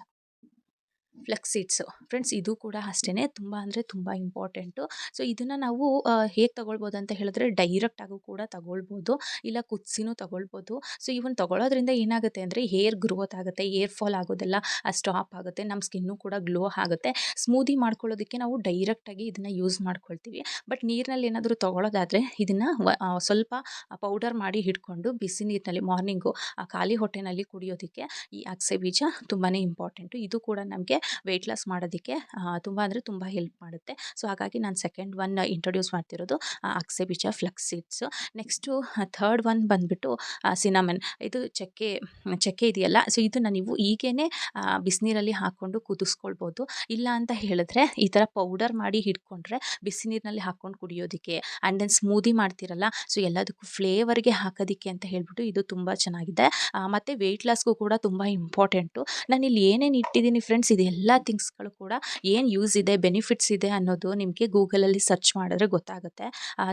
ಫ್ಲೆಕ್ಸ್ ಸೀಡ್ಸು ಫ್ರೆಂಡ್ಸ್, ಇದು ಕೂಡ ಅಷ್ಟೇ ತುಂಬ ಅಂದರೆ ತುಂಬ ಇಂಪಾರ್ಟೆಂಟು. ಸೊ ಇದನ್ನು ನಾವು ಹೇಗೆ ತೊಗೊಳ್ಬೋದು ಅಂತ ಹೇಳಿದ್ರೆ ಡೈರೆಕ್ಟಾಗೂ ಕೂಡ ತೊಗೊಳ್ಬೋದು, ಇಲ್ಲ ಕುದಿಸಿನೂ ತೊಗೊಳ್ಬೋದು. ಸೊ ಇವನ್ ತೊಗೊಳೋದ್ರಿಂದ ಏನಾಗುತ್ತೆ ಅಂದರೆ ಹೇರ್ ಗ್ರೋತ್ ಆಗುತ್ತೆ, ಹೇರ್ ಫಾಲ್ ಆಗೋದೆಲ್ಲ ಸ್ಟಾಪ್ ಆಗುತ್ತೆ, ನಮ್ಮ ಸ್ಕಿನ್ನು ಕೂಡ ಗ್ಲೋ ಆಗುತ್ತೆ. ಸ್ಮೂದಿ ಮಾಡ್ಕೊಳ್ಳೋದಕ್ಕೆ ನಾವು ಡೈರೆಕ್ಟಾಗಿ ಇದನ್ನು ಯೂಸ್ ಮಾಡ್ಕೊಳ್ತೀವಿ. ಬಟ್ ನೀರಿನಲ್ಲಿ ಏನಾದರೂ ತೊಗೊಳೋದಾದರೆ ಇದನ್ನು ಸ್ವಲ್ಪ ಪೌಡರ್ ಮಾಡಿ ಹಿಡ್ಕೊಂಡು ಬಿಸಿ ನೀರಿನಲ್ಲಿ ಮಾರ್ನಿಂಗು ಖಾಲಿ ಹೊಟ್ಟೆನಲ್ಲಿ ಕುಡಿಯೋದಕ್ಕೆ ಈ ಅಗಸೆ ಬೀಜ ತುಂಬಾ ಇಂಪಾರ್ಟೆಂಟು. ಇದು ಕೂಡ ನಮಗೆ ವೆಯ್ಟ್ ಲಾಸ್ ಮಾಡೋದಕ್ಕೆ ತುಂಬ ಅಂದರೆ ತುಂಬ ಹೆಲ್ಪ್ ಮಾಡುತ್ತೆ. ಸೊ ಹಾಗಾಗಿ ನಾನು ಸೆಕೆಂಡ್ ಒನ್ ಇಂಟ್ರೊಡ್ಯೂಸ್ ಮಾಡ್ತಿರೋದು ಅಗಸೆ ಬೀಜ, flex seeds. Next third one ಬಂದುಬಿಟ್ಟು ಸಿನಮನ್. ಇದು ಚಕ್ಕೆ ಇದೆಯಲ್ಲ, ಸೊ ಇದನ್ನು ನೀವು ಈಗೇನೆ ಬಿಸಿನೀರಲ್ಲಿ ಹಾಕ್ಕೊಂಡು ಕುದಿಸ್ಕೊಳ್ಬೋದು. ಇಲ್ಲ ಅಂತ ಹೇಳಿದ್ರೆ ಈ ಥರ ಪೌಡರ್ ಮಾಡಿ ಹಿಡ್ಕೊಂಡ್ರೆ ಬಿಸಿ ನೀರಿನಲ್ಲಿ ಹಾಕ್ಕೊಂಡು ಕುಡಿಯೋದಕ್ಕೆ, ಆ್ಯಂಡ್ ದೆನ್ ಸ್ಮೂದಿ ಮಾಡ್ತಿರಲ್ಲ, ಸೊ ಎಲ್ಲದಕ್ಕೂ ಫ್ಲೇವರ್ಗೆ ಹಾಕೋದಕ್ಕೆ ಅಂತ ಹೇಳ್ಬಿಟ್ಟು ಇದು ತುಂಬ ಚೆನ್ನಾಗಿದೆ. ಮತ್ತು ವೆಯ್ಟ್ ಲಾಸ್ಗೂ ಕೂಡ ತುಂಬ ಇಂಪಾರ್ಟೆಂಟು. ನಾನಿಲ್ಲಿ ಏನೇನು ಇಟ್ಟಿದ್ದೀನಿ ಫ್ರೆಂಡ್ಸ್, ಇದೆಲ್ಲ ಥಿಂಗ್ಸ್ಗಳು ಕೂಡ ಏನು ಯೂಸ್ ಇದೆ, ಬೆನಿಫಿಟ್ಸ್ ಇದೆ ಅನ್ನೋದು ನಿಮಗೆ ಗೂಗಲಲ್ಲಿ ಸರ್ಚ್ ಮಾಡಿದ್ರೆ ಗೊತ್ತಾಗುತ್ತೆ.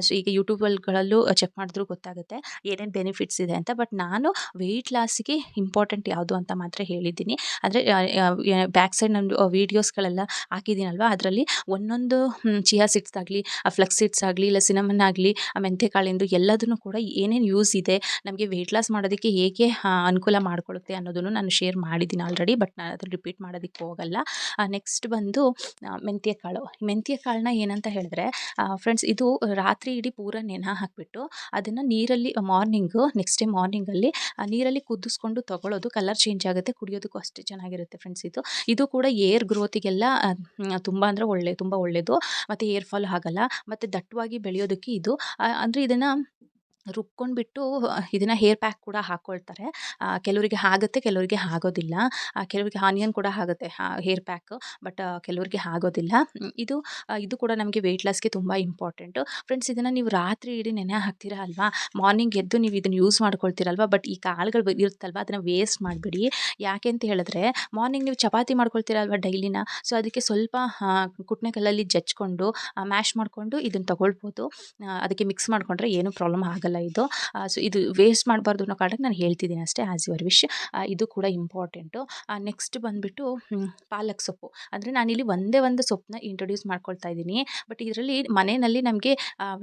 ಸೊ ಈಗ ಯೂಟ್ಯೂಬ್ಗಳಲ್ಲೂ ಚೆಕ್ ಮಾಡಿದ್ರೂ ಗೊತ್ತಾಗುತ್ತೆ ಏನೇನು ಬೆನಿಫಿಟ್ಸ್ ಇದೆ ಅಂತ. ಬಟ್ ನಾನು ವೆಯ್ಟ್ ಲಾಸಿಗೆ ಇಂಪಾರ್ಟೆಂಟ್ ಯಾವುದು ಅಂತ ಮಾತ್ರ ಹೇಳಿದ್ದೀನಿ. ಅಂದರೆ ಬ್ಯಾಕ್ ಸೈಡ್ ನನ್ನ ವೀಡಿಯೋಸ್ಗಳೆಲ್ಲ ಹಾಕಿದ್ದೀನಲ್ವ, ಅದರಲ್ಲಿ ಒಂದೊಂದು ಚಿಯಾ ಸೀಡ್ಸ್ ಆಗಲಿ, ಫ್ಲೆಕ್ಸ್ ಸೀಡ್ಸ್ ಆಗಲಿ, ಇಲ್ಲ ಸಿನಮನ್ ಆಗಲಿ, ಮೆಂತ್ಯ ಕಾಳಿಂದು ಎಲ್ಲದನ್ನು ಕೂಡ ಏನೇನು ಯೂಸ್ ಇದೆ, ನಮಗೆ ವೆಯ್ಟ್ ಲಾಸ್ ಮಾಡೋದಕ್ಕೆ ಹೇಗೆ ಅನುಕೂಲ ಮಾಡಿಕೊಳ್ಳುತ್ತೆ ಅನ್ನೋದನ್ನು ನಾನು ಶೇರ್ ಮಾಡಿದ್ದೀನಿ ಆಲ್ರೆಡಿ. ಬಟ್ ನಾನು ಅದನ್ನು ರಿಪೀಟ್ ಮಾಡೋದಕ್ಕೆ ಹೋಗಲ್ಲ. ಆಗಲ್ಲ. ನೆಕ್ಸ್ಟ್ ಬಂದು ಮೆಂತ್ಯ ಕಾಳು. ಮೆಂತ್ಯ ಕಾಳನ್ನ ಏನಂತ ಹೇಳಿದ್ರೆ ಫ್ರೆಂಡ್ಸ್, ಇದು ರಾತ್ರಿ ಇಡೀ ಪೂರ ನೆನೆ ಹಾಕಿಬಿಟ್ಟು ಅದನ್ನು ನೀರಲ್ಲಿ ನೆಕ್ಸ್ಟ್ ಡೇ ಮಾರ್ನಿಂಗಲ್ಲಿ ನೀರಲ್ಲಿ ಕುದಿಸ್ಕೊಂಡು ತಗೊಳ್ಳೋದು. ಕಲರ್ ಚೇಂಜ್ ಆಗುತ್ತೆ, ಕುಡಿಯೋದಕ್ಕೂ ಅಷ್ಟೇ ಚೆನ್ನಾಗಿರುತ್ತೆ ಫ್ರೆಂಡ್ಸ್. ಇದು ಕೂಡ ಏರ್ ಗ್ರೋತಿಗೆಲ್ಲ ತುಂಬ ಅಂದರೆ ತುಂಬ ಒಳ್ಳೆಯದು. ಮತ್ತು ಏರ್ ಫಾಲ್ ಆಗಲ್ಲ, ಮತ್ತು ದಟ್ಟವಾಗಿ ಬೆಳೆಯೋದಕ್ಕೆ ಇದು ಅಂದರೆ ಇದನ್ನು ರುಬ್ಕೊಂಡ್ಬಿಟ್ಟು ಇದನ್ನು ಹೇರ್ ಪ್ಯಾಕ್ ಕೂಡ ಹಾಕ್ಕೊಳ್ತಾರೆ. ಕೆಲವರಿಗೆ ಆಗುತ್ತೆ, ಕೆಲವರಿಗೆ ಆಗೋದಿಲ್ಲ. ಕೆಲವರಿಗೆ ಆನಿಯನ್ ಕೂಡ ಆಗುತ್ತೆ ಹೇರ್ ಪ್ಯಾಕ್, ಬಟ್ ಕೆಲವರಿಗೆ ಆಗೋದಿಲ್ಲ. ಇದು ಕೂಡ ನಮಗೆ ವೆಯ್ಟ್ ಲಾಸ್ಗೆ ತುಂಬ ಇಂಪಾರ್ಟೆಂಟು ಫ್ರೆಂಡ್ಸ್. ಇದನ್ನು ನೀವು ರಾತ್ರಿ ಇಡೀ ನೆನೆ ಹಾಕ್ತೀರಾ ಅಲ್ವಾ, ಮಾರ್ನಿಂಗ್ ಎದ್ದು ನೀವು ಇದನ್ನು ಯೂಸ್ ಮಾಡ್ಕೊಳ್ತೀರಲ್ವ, ಬಟ್ ಈ ಕಾಳುಗಳು ಇರುತ್ತಲ್ವ ಅದನ್ನು ವೇಸ್ಟ್ ಮಾಡಿಬಿಡಿ. ಯಾಕೆ ಅಂತ ಹೇಳಿದ್ರೆ, ಮಾರ್ನಿಂಗ್ ನೀವು ಚಪಾತಿ ಮಾಡ್ಕೊಳ್ತೀರಲ್ವ ಡೈಲಿನ, ಸೊ ಅದಕ್ಕೆ ಸ್ವಲ್ಪ ಕುಟ್ನೆ ಕಲ್ಲಲ್ಲಿ ಜಜ್ಕೊಂಡು ಮ್ಯಾಶ್ ಮಾಡಿಕೊಂಡು ಇದನ್ನು ತಗೊಳ್ಬೋದು. ಅದಕ್ಕೆ ಮಿಕ್ಸ್ ಮಾಡಿಕೊಂಡ್ರೆ ಏನೂ ಪ್ರಾಬ್ಲಮ್ ಆಗಲ್ಲ ಇದು. ಸೊ ಇದು ವೇಸ್ಟ್ ಮಾಡಬಾರ್ದು ಅನ್ನೋ ಕಾರಣಕ್ಕೆ ನಾನು ಹೇಳ್ತಿದ್ದೀನಿ ಅಷ್ಟೇ, ಆ್ಯಸ್ ಯುವರ್ ವಿಶ್. ಇದು ಕೂಡ ಇಂಪಾರ್ಟೆಂಟು. ನೆಕ್ಸ್ಟ್ ಬಂದುಬಿಟ್ಟು ಪಾಲಕ್ ಸೊಪ್ಪು. ಅಂದರೆ ನಾನಿಲ್ಲಿ ಒಂದೇ ಒಂದು ಸೊಪ್ಪನ್ನ ಇಂಟ್ರೊಡ್ಯೂಸ್ ಮಾಡ್ಕೊಳ್ತಾ ಇದ್ದೀನಿ, ಬಟ್ ಇದರಲ್ಲಿ ಮನೆಯಲ್ಲಿ ನಮಗೆ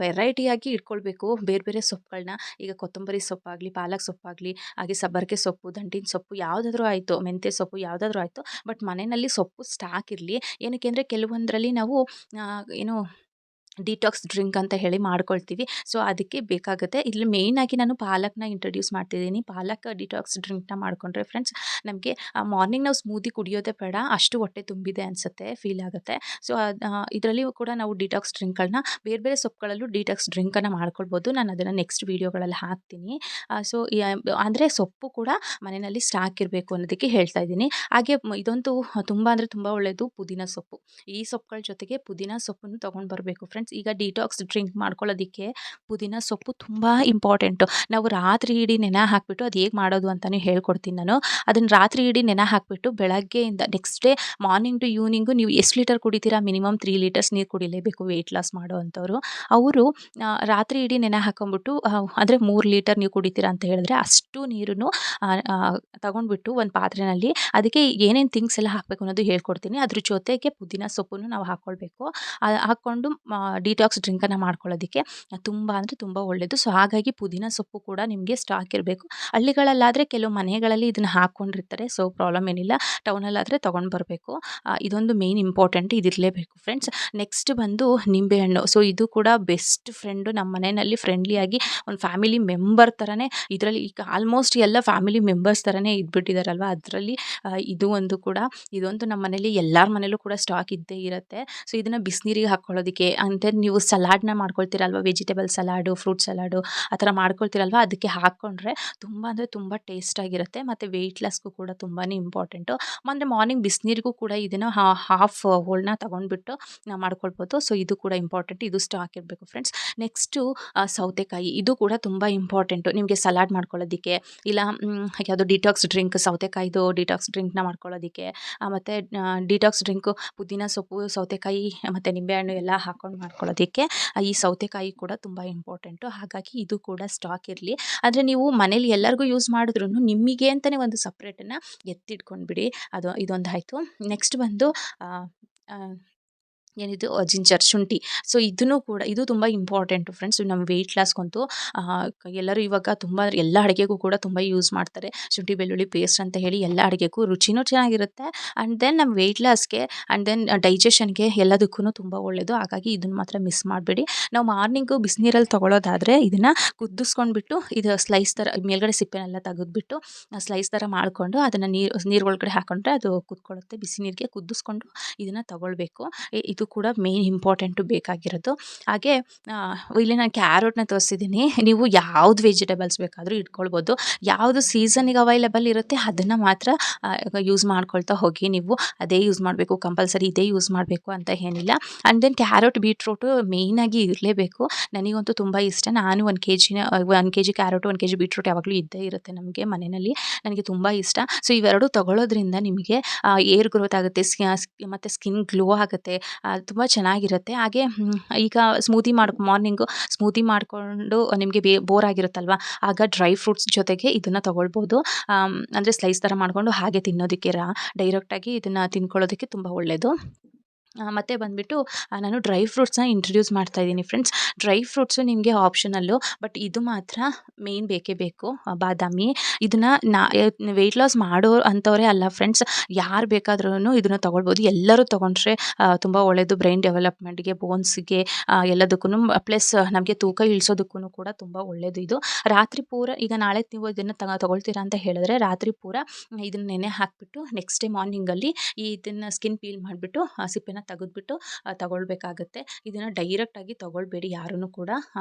ವೆರೈಟಿಯಾಗಿ ಇಟ್ಕೊಳ್ಬೇಕು ಬೇರೆ ಬೇರೆ ಸೊಪ್ಪುಗಳನ್ನ. ಈಗ ಕೊತ್ತಂಬರಿ ಸೊಪ್ಪಾಗಲಿ, ಪಾಲಕ್ ಸೊಪ್ಪಾಗಲಿ, ಹಾಗೆ ಸಬ್ಬರಿಗೆ ಸೊಪ್ಪು, ದಂಟಿನ ಸೊಪ್ಪು ಯಾವುದಾದ್ರೂ ಆಯಿತು, ಮೆಂತ್ಯ ಸೊಪ್ಪು ಯಾವುದಾದ್ರೂ ಆಯಿತು, ಬಟ್ ಮನೆಯಲ್ಲಿ ಸೊಪ್ಪು ಸ್ಟಾಕ್ ಇರಲಿ. ಏನಕ್ಕೆ ಅಂದರೆ ಕೆಲವೊಂದರಲ್ಲಿ ನಾವು ಏನು ಡಿಟಾಕ್ಸ್ ಡ್ರಿಂಕ್ ಅಂತ ಹೇಳಿ ಮಾಡ್ಕೊಳ್ತೀವಿ, ಸೊ ಅದಕ್ಕೆ ಬೇಕಾಗುತ್ತೆ. ಇಲ್ಲಿ ಮೇಯ್ನಾಗಿ ನಾನು ಪಾಲಕ್ನ ಇಂಟ್ರೊಡ್ಯೂಸ್ ಮಾಡ್ತಿದ್ದೀನಿ. ಪಾಲಕ್ ಡಿಟಾಕ್ಸ್ ಡ್ರಿಂಕ್ನ ಮಾಡಿಕೊಂಡ್ರೆ ಫ್ರೆಂಡ್ಸ್, ನಮಗೆ ಮಾರ್ನಿಂಗ್ ನಾವು ಸ್ಮೂದಿ ಕುಡಿಯೋದೇ ಬೇಡ, ಅಷ್ಟು ಹೊಟ್ಟೆ ತುಂಬಿದೆ ಅನಿಸುತ್ತೆ, ಫೀಲ್ ಆಗುತ್ತೆ. ಸೊ ಇದರಲ್ಲಿ ಕೂಡ ನಾವು ಡಿಟಾಕ್ಸ್ ಡ್ರಿಂಕ್ಗಳನ್ನ ಬೇರೆ ಬೇರೆ ಸೊಪ್ಪುಗಳಲ್ಲೂ ಡಿಟಾಕ್ಸ್ ಡ್ರಿಂಕನ್ನು ಮಾಡ್ಕೊಳ್ಬೋದು. ನಾನು ಅದನ್ನು ನೆಕ್ಸ್ಟ್ ವೀಡಿಯೋಗಳಲ್ಲಿ ಹಾಕ್ತೀನಿ. ಸೊ ಅಂದರೆ ಸೊಪ್ಪು ಕೂಡ ಮನೆಯಲ್ಲಿ ಸ್ಟಾಕ್ ಇರಬೇಕು ಅನ್ನೋದಕ್ಕೆ ಹೇಳ್ತಾ ಇದ್ದೀನಿ. ಹಾಗೆ ಇದಂತೂ ತುಂಬ ಅಂದರೆ ತುಂಬ ಒಳ್ಳೆಯದು, ಪುದೀನ ಸೊಪ್ಪು. ಈ ಸೊಪ್ಪುಗಳ ಜೊತೆಗೆ ಪುದೀನ ಸೊಪ್ಪನ್ನು ತೊಗೊಂಡು ಬರಬೇಕು ಫ್ರೆಂಡ್ಸ್. ಈಗ ಡಿಟಾಕ್ಸ್ ಡ್ರಿಂಕ್ ಮಾಡ್ಕೊಳ್ಳೋದಕ್ಕೆ ಪುದೀನ ಸೊಪ್ಪು ತುಂಬ ಇಂಪಾರ್ಟೆಂಟು. ನಾವು ರಾತ್ರಿ ಇಡೀ ನೆನೆ ಹಾಕಿಬಿಟ್ಟು ಅದು ಹೇಗೆ ಮಾಡೋದು ಅಂತಲೇ ಹೇಳ್ಕೊಡ್ತೀನಿ ನಾನು. ಅದನ್ನು ರಾತ್ರಿ ಇಡೀ ನೆನೆ ಹಾಕಿಬಿಟ್ಟು ಬೆಳಗ್ಗೆಯಿಂದ next day morning to evening ನೀವು ಎಷ್ಟು ಲೀಟರ್ ಕುಡಿತೀರಾ, ಮಿನಿಮಮ್ 3 ಲೀಟರ್ಸ್ ನೀರು ಕುಡಿಲೇಬೇಕು ವೆಯ್ಟ್ ಲಾಸ್ ಮಾಡೋ ಅಂಥವ್ರು. ಅವರು ರಾತ್ರಿ ಇಡೀ ನೆನೆ ಹಾಕೊಂಬಿಟ್ಟು ಅಂದರೆ 3 ಲೀಟರ್ ನೀವು ಕುಡಿತೀರಾ ಅಂತ ಹೇಳಿದ್ರೆ ಅಷ್ಟು ನೀರನ್ನು ತಗೊಂಡ್ಬಿಟ್ಟು ಒಂದು ಪಾತ್ರೆಯಲ್ಲಿ ಅದಕ್ಕೆ ಏನೇನು ಥಿಂಗ್ಸ್ ಎಲ್ಲ ಹಾಕಬೇಕು ಅನ್ನೋದು ಹೇಳ್ಕೊಡ್ತೀನಿ. ಅದ್ರ ಜೊತೆಗೆ ಪುದೀನ ಸೊಪ್ಪನ್ನು ನಾವು ಹಾಕ್ಕೊಳ್ಬೇಕು. ಹಾಕ್ಕೊಂಡು ಡಿಟಾಕ್ಸ್ ಡ್ರಿಂಕನ್ನು ಮಾಡ್ಕೊಳ್ಳೋದಕ್ಕೆ ತುಂಬ ಅಂದರೆ ತುಂಬ ಒಳ್ಳೆಯದು. ಸೊ ಹಾಗಾಗಿ ಪುದೀನ ಸೊಪ್ಪು ಕೂಡ ನಿಮಗೆ ಸ್ಟಾಕ್ ಇರಬೇಕು. ಹಳ್ಳಿಗಳಲ್ಲಾದರೆ ಕೆಲವು ಮನೆಗಳಲ್ಲಿ ಇದನ್ನು ಹಾಕ್ಕೊಂಡಿರ್ತಾರೆ, ಸೊ ಪ್ರಾಬ್ಲಮ್ ಏನಿಲ್ಲ. ಟೌನಲ್ಲಾದರೆ ತೊಗೊಂಡು ಬರಬೇಕು. ಇದೊಂದು ಮೇಯ್ನ್ ಇಂಪಾರ್ಟೆಂಟ್, ಇದಿರಲೇಬೇಕು ಫ್ರೆಂಡ್ಸ್. ನೆಕ್ಸ್ಟ್ ಬಂದು ನಿಂಬೆಹಣ್ಣು. ಸೊ ಇದು ಕೂಡ ಬೆಸ್ಟ್ ಫ್ರೆಂಡು, ನಮ್ಮ ಮನೆಯಲ್ಲಿ ಫ್ರೆಂಡ್ಲಿಯಾಗಿ ಒಂದು ಫ್ಯಾಮಿಲಿ ಮೆಂಬರ್ ಥರನೇ. ಇದರಲ್ಲಿ ಈಗ ಆಲ್ಮೋಸ್ಟ್ ಎಲ್ಲ ಫ್ಯಾಮಿಲಿ ಮೆಂಬರ್ಸ್ ಥರನೇ ಇದ್ಬಿಟ್ಟಿದ್ದಾರಲ್ವ, ಅದರಲ್ಲಿ ಇದಂತೂ ನಮ್ಮ ಮನೇಲಿ ಎಲ್ಲರ ಮನೇಲೂ ಕೂಡ ಸ್ಟಾಕ್ ಇದ್ದೇ ಇರುತ್ತೆ. ಸೊ ಇದನ್ನು ಬಿಸಿನೀರಿಗೆ ಹಾಕ್ಕೊಳ್ಳೋದಕ್ಕೆ ಅಂತ ನೀವು ಸಲಾಡ್ನ ಮಾಡ್ಕೊಳ್ತೀರಲ್ವ, ವೆಜಿಟೇಬಲ್ ಸಲಾಡು, ಫ್ರೂಟ್ ಸಲಾಡು ಆ ಥರ ಮಾಡ್ಕೊಳ್ತೀರಲ್ವ, ಅದಕ್ಕೆ ಹಾಕ್ಕೊಂಡ್ರೆ ತುಂಬ ಅಂದರೆ ತುಂಬ ಟೇಸ್ಟಾಗಿರುತ್ತೆ. ಮತ್ತು ವೆಯ್ಟ್ ಲಾಸ್ಗೂ ಕೂಡ ತುಂಬಾ ಇಂಪಾರ್ಟೆಂಟು. ಅಂದರೆ ಮಾರ್ನಿಂಗ್ ಬಿಸಿನೀರಿಗೂ ಕೂಡ ಇದನ್ನು ಹಾಫ್ ಹೋಳನ್ನ ತೊಗೊಂಡ್ಬಿಟ್ಟು ನಾವು ಮಾಡ್ಕೊಳ್ಬೋದು. ಸೊ ಇದು ಕೂಡ ಇಂಪಾರ್ಟೆಂಟ್, ಇದು ಸ್ಟಾಕ್ ಇರಬೇಕು ಫ್ರೆಂಡ್ಸ್. ನೆಕ್ಸ್ಟು ಸೌತೆಕಾಯಿ. ಇದು ಕೂಡ ತುಂಬ ಇಂಪಾರ್ಟೆಂಟು ನಿಮಗೆ ಸಲಾಡ್ ಮಾಡ್ಕೊಳ್ಳೋದಕ್ಕೆ, ಇಲ್ಲ ಯಾವುದೋ ಡಿಟಾಕ್ಸ್ ಡ್ರಿಂಕ್, ಸೌತೆಕಾಯಿದು ಡಿಟಾಕ್ಸ್ ಡ್ರಿಂಕ್ನ ಮಾಡ್ಕೊಳ್ಳೋದಕ್ಕೆ, ಮತ್ತು ಡಿಟಾಕ್ಸ್ ಡ್ರಿಂಕು ಪುದೀನ ಸೊಪ್ಪು, ಸೌತೆಕಾಯಿ ಮತ್ತು ನಿಂಬೆಹಣ್ಣು ಎಲ್ಲ ಹಾಕ್ಕೊಂಡು ಮಾಡ್ಕೊಳ್ಳೋದಕ್ಕೆ ಈ ಸೌತೆಕಾಯಿ ಕೂಡ ತುಂಬ ಇಂಪಾರ್ಟೆಂಟು. ಹಾಗಾಗಿ ಇದು ಕೂಡ ಸ್ಟಾಕ್ ಇರಲಿ. ಆದರೆ ನೀವು ಮನೇಲಿ ಎಲ್ಲರಿಗೂ ಯೂಸ್ ಮಾಡಿದ್ರೂ ನಿಮಗೆ ಅಂತಲೇ ಒಂದು ಸಪ್ರೇಟನ್ನು ಎತ್ತಿಟ್ಕೊಂಡ್ಬಿಡಿ. ಇದೊಂದು ಆಯಿತು. ನೆಕ್ಸ್ಟ್ ಬಂದು ಏನಿದು ಜಿಂಜರ್, ಶುಂಠಿ. ಸೊ ಇದನ್ನು ಕೂಡ ಇದು ತುಂಬ ಇಂಪಾರ್ಟೆಂಟು ಫ್ರೆಂಡ್ಸ್. ನಮ್ಮ ವೆಯ್ಟ್ ಲಾಸ್ಗಂತೂ ಎಲ್ಲರೂ ಇವಾಗ ತುಂಬ ಎಲ್ಲ ಅಡುಗೆಗೂ ಕೂಡ ತುಂಬ ಯೂಸ್ ಮಾಡ್ತಾರೆ. ಶುಂಠಿ ಬೆಳ್ಳುಳ್ಳಿ ಪೇಸ್ಟ್ ಅಂತ ಹೇಳಿ ಎಲ್ಲ ಅಡುಗೆಗೂ ರುಚಿನೂ ಚೆನ್ನಾಗಿರುತ್ತೆ. ಆ್ಯಂಡ್ ದೆನ್ ನಮ್ಮ ವೆಯ್ಟ್ ಲಾಸ್ಗೆ ಆ್ಯಂಡ್ ದೆನ್ ಡೈಜೆಷನ್ಗೆ ಎಲ್ಲದಕ್ಕೂ ತುಂಬ ಒಳ್ಳೆಯದು. ಹಾಗಾಗಿ ಇದನ್ನು ಮಾತ್ರ ಮಿಸ್ ಮಾಡಬೇಡಿ. ನಾವು ಮಾರ್ನಿಂಗು ಬಿಸಿನೀರಲ್ಲಿ ತೊಗೊಳ್ಳೋದಾದರೆ ಇದನ್ನು ಕುದಿಸ್ಕೊಂಡ್ಬಿಟ್ಟು ಇದು ಸ್ಲೈಸ್ ಥರ ಮೇಲ್ಗಡೆ ಸಿಪ್ಪೆನೆಲ್ಲ ತೆಗೆದ್ಬಿಟ್ಟು ಸ್ಲೈಸ್ ಥರ ಮಾಡಿಕೊಂಡು ಅದನ್ನು ನೀರು ಒಳಗಡೆ ಹಾಕೊಂಡ್ರೆ ಅದು ಕುದ್ಕೊಳ್ಳುತ್ತೆ. ಬಿಸಿ ನೀರಿಗೆ ಕುದಿಸ್ಕೊಂಡು ಇದನ್ನು ತೊಗೊಳ್ಬೇಕು. ಇದು ಕೂಡ ಮೇನ್ ಇಂಪಾರ್ಟೆಂಟು ಬೇಕಾಗಿರೋದು. ಹಾಗೆ ಇಲ್ಲಿ ನಾನು ಕ್ಯಾರೆಟ್ನ ತೋರಿಸಿದ್ದೀನಿ. ನೀವು ಯಾವ್ದು ವೆಜಿಟೇಬಲ್ಸ್ ಬೇಕಾದರೂ ಇಟ್ಕೊಳ್ಬೋದು. ಯಾವುದು ಸೀಸನಿಗೆ ಅವೈಲೇಬಲ್ ಇರುತ್ತೆ ಅದನ್ನು ಮಾತ್ರ ಯೂಸ್ ಮಾಡ್ಕೊಳ್ತಾ ಹೋಗಿ. ನೀವು ಅದೇ ಯೂಸ್ ಮಾಡಬೇಕು, ಕಂಪಲ್ಸರಿ ಇದೇ ಯೂಸ್ ಮಾಡಬೇಕು ಅಂತ ಏನಿಲ್ಲ. ಆ್ಯಂಡ್ ದೆನ್ ಕ್ಯಾರೆಟ್, ಬೀಟ್ರೂಟು ಮೇಯ್ನಾಗಿ ಇರಲೇಬೇಕು. ನನಗಂತೂ ತುಂಬ ಇಷ್ಟ. ನಾನು 1 kg ಕ್ಯಾರೆಟು, 1 kg ಬೀಟ್ರೂಟ್ ಯಾವಾಗಲೂ ಇದ್ದೇ ಇರುತ್ತೆ ನಮಗೆ ಮನೆಯಲ್ಲಿ. ನನಗೆ ತುಂಬ ಇಷ್ಟ. ಸೊ ಇವೆರಡು ತಗೊಳ್ಳೋದ್ರಿಂದ ನಿಮಗೆ ಏರ್ ಗ್ರೋತ್ ಆಗುತ್ತೆ, ಮತ್ತು ಸ್ಕಿನ್ ಗ್ಲೋ ಆಗುತ್ತೆ, ತುಂಬ ಚೆನ್ನಾಗಿರುತ್ತೆ. ಹಾಗೆ ಈಗ ಮಾರ್ನಿಂಗು ಸ್ಮೂದಿ ಮಾಡಿಕೊಂಡು ನಿಮಗೆ ಬೋರ್ ಆಗಿರುತ್ತಲ್ವ, ಆಗ ಡ್ರೈ ಫ್ರೂಟ್ಸ್ ಜೊತೆಗೆ ಇದನ್ನು ತೊಗೊಳ್ಬೋದು. ಅಂದರೆ ಸ್ಲೈಸ್ ಥರ ಮಾಡಿಕೊಂಡು ಹಾಗೆ ತಿನ್ನೋದಕ್ಕೆ ಡೈರೆಕ್ಟಾಗಿ ಇದನ್ನು ತಿನ್ಕೊಳ್ಳೋದಕ್ಕೆ ತುಂಬ ಒಳ್ಳೆಯದು. ಮತ್ತು ಬಂದುಬಿಟ್ಟು ನಾನು ಡ್ರೈ ಫ್ರೂಟ್ಸ್ನ ಇಂಟ್ರೊಡ್ಯೂಸ್ ಮಾಡ್ತಾ ಇದ್ದೀನಿ ಫ್ರೆಂಡ್ಸ್. ಡ್ರೈ ಫ್ರೂಟ್ಸು ನಿಮಗೆ ಆಪ್ಷನಲ್ಲು, ಬಟ್ ಇದು ಮಾತ್ರ ಮೇಯ್ನ್ ಬೇಕೇ ಬೇಕು. ಬಾದಾಮಿ ಇದನ್ನು ವೆಯ್ಟ್ ಲಾಸ್ ಮಾಡೋ ಅಂಥವರೇ ಅಲ್ಲ ಫ್ರೆಂಡ್ಸ್, ಯಾರು ಬೇಕಾದ್ರೂ ಇದನ್ನು ತೊಗೊಳ್ಬೋದು. ಎಲ್ಲರೂ ತೊಗೊಂಡ್ರೆ ತುಂಬ ಒಳ್ಳೆಯದು. ಬ್ರೈನ್ ಡೆವಲಪ್ಮೆಂಟ್ಗೆ, ಬೋನ್ಸ್ಗೆ, ಎಲ್ಲದಕ್ಕೂ ಪ್ಲಸ್ ನಮಗೆ ತೂಕ ಇಳಿಸೋದಕ್ಕೂ ಕೂಡ ತುಂಬ ಒಳ್ಳೆಯದು ಇದು. ರಾತ್ರಿ ಪೂರ ಈಗ ನಾಳೆ ನೀವು ಇದನ್ನು ತೊಗೊಳ್ತೀರಾ ಅಂತ ಹೇಳಿದ್ರೆ ರಾತ್ರಿ ಪೂರ ಇದನ್ನು ನೆನೆ ಹಾಕಿಬಿಟ್ಟು ನೆಕ್ಸ್ಟ್ ಡೇ ಮಾರ್ನಿಂಗಲ್ಲಿ ಇದನ್ನು ಸ್ಕಿನ್ ಪೀಲ್ ಮಾಡಿಬಿಟ್ಟು ಸಿಪ್ಪೆನ ತೆಗೆದ್ಬಿಟ್ಟು ತಗೊಳ್ಬೇಕಾಗತ್ತೆ. ಇದನ್ನು ಡೈರೆಕ್ಟಾಗಿ ತೊಗೊಳ್ಬೇಡಿ ಯಾರೂ ಕೂಡ,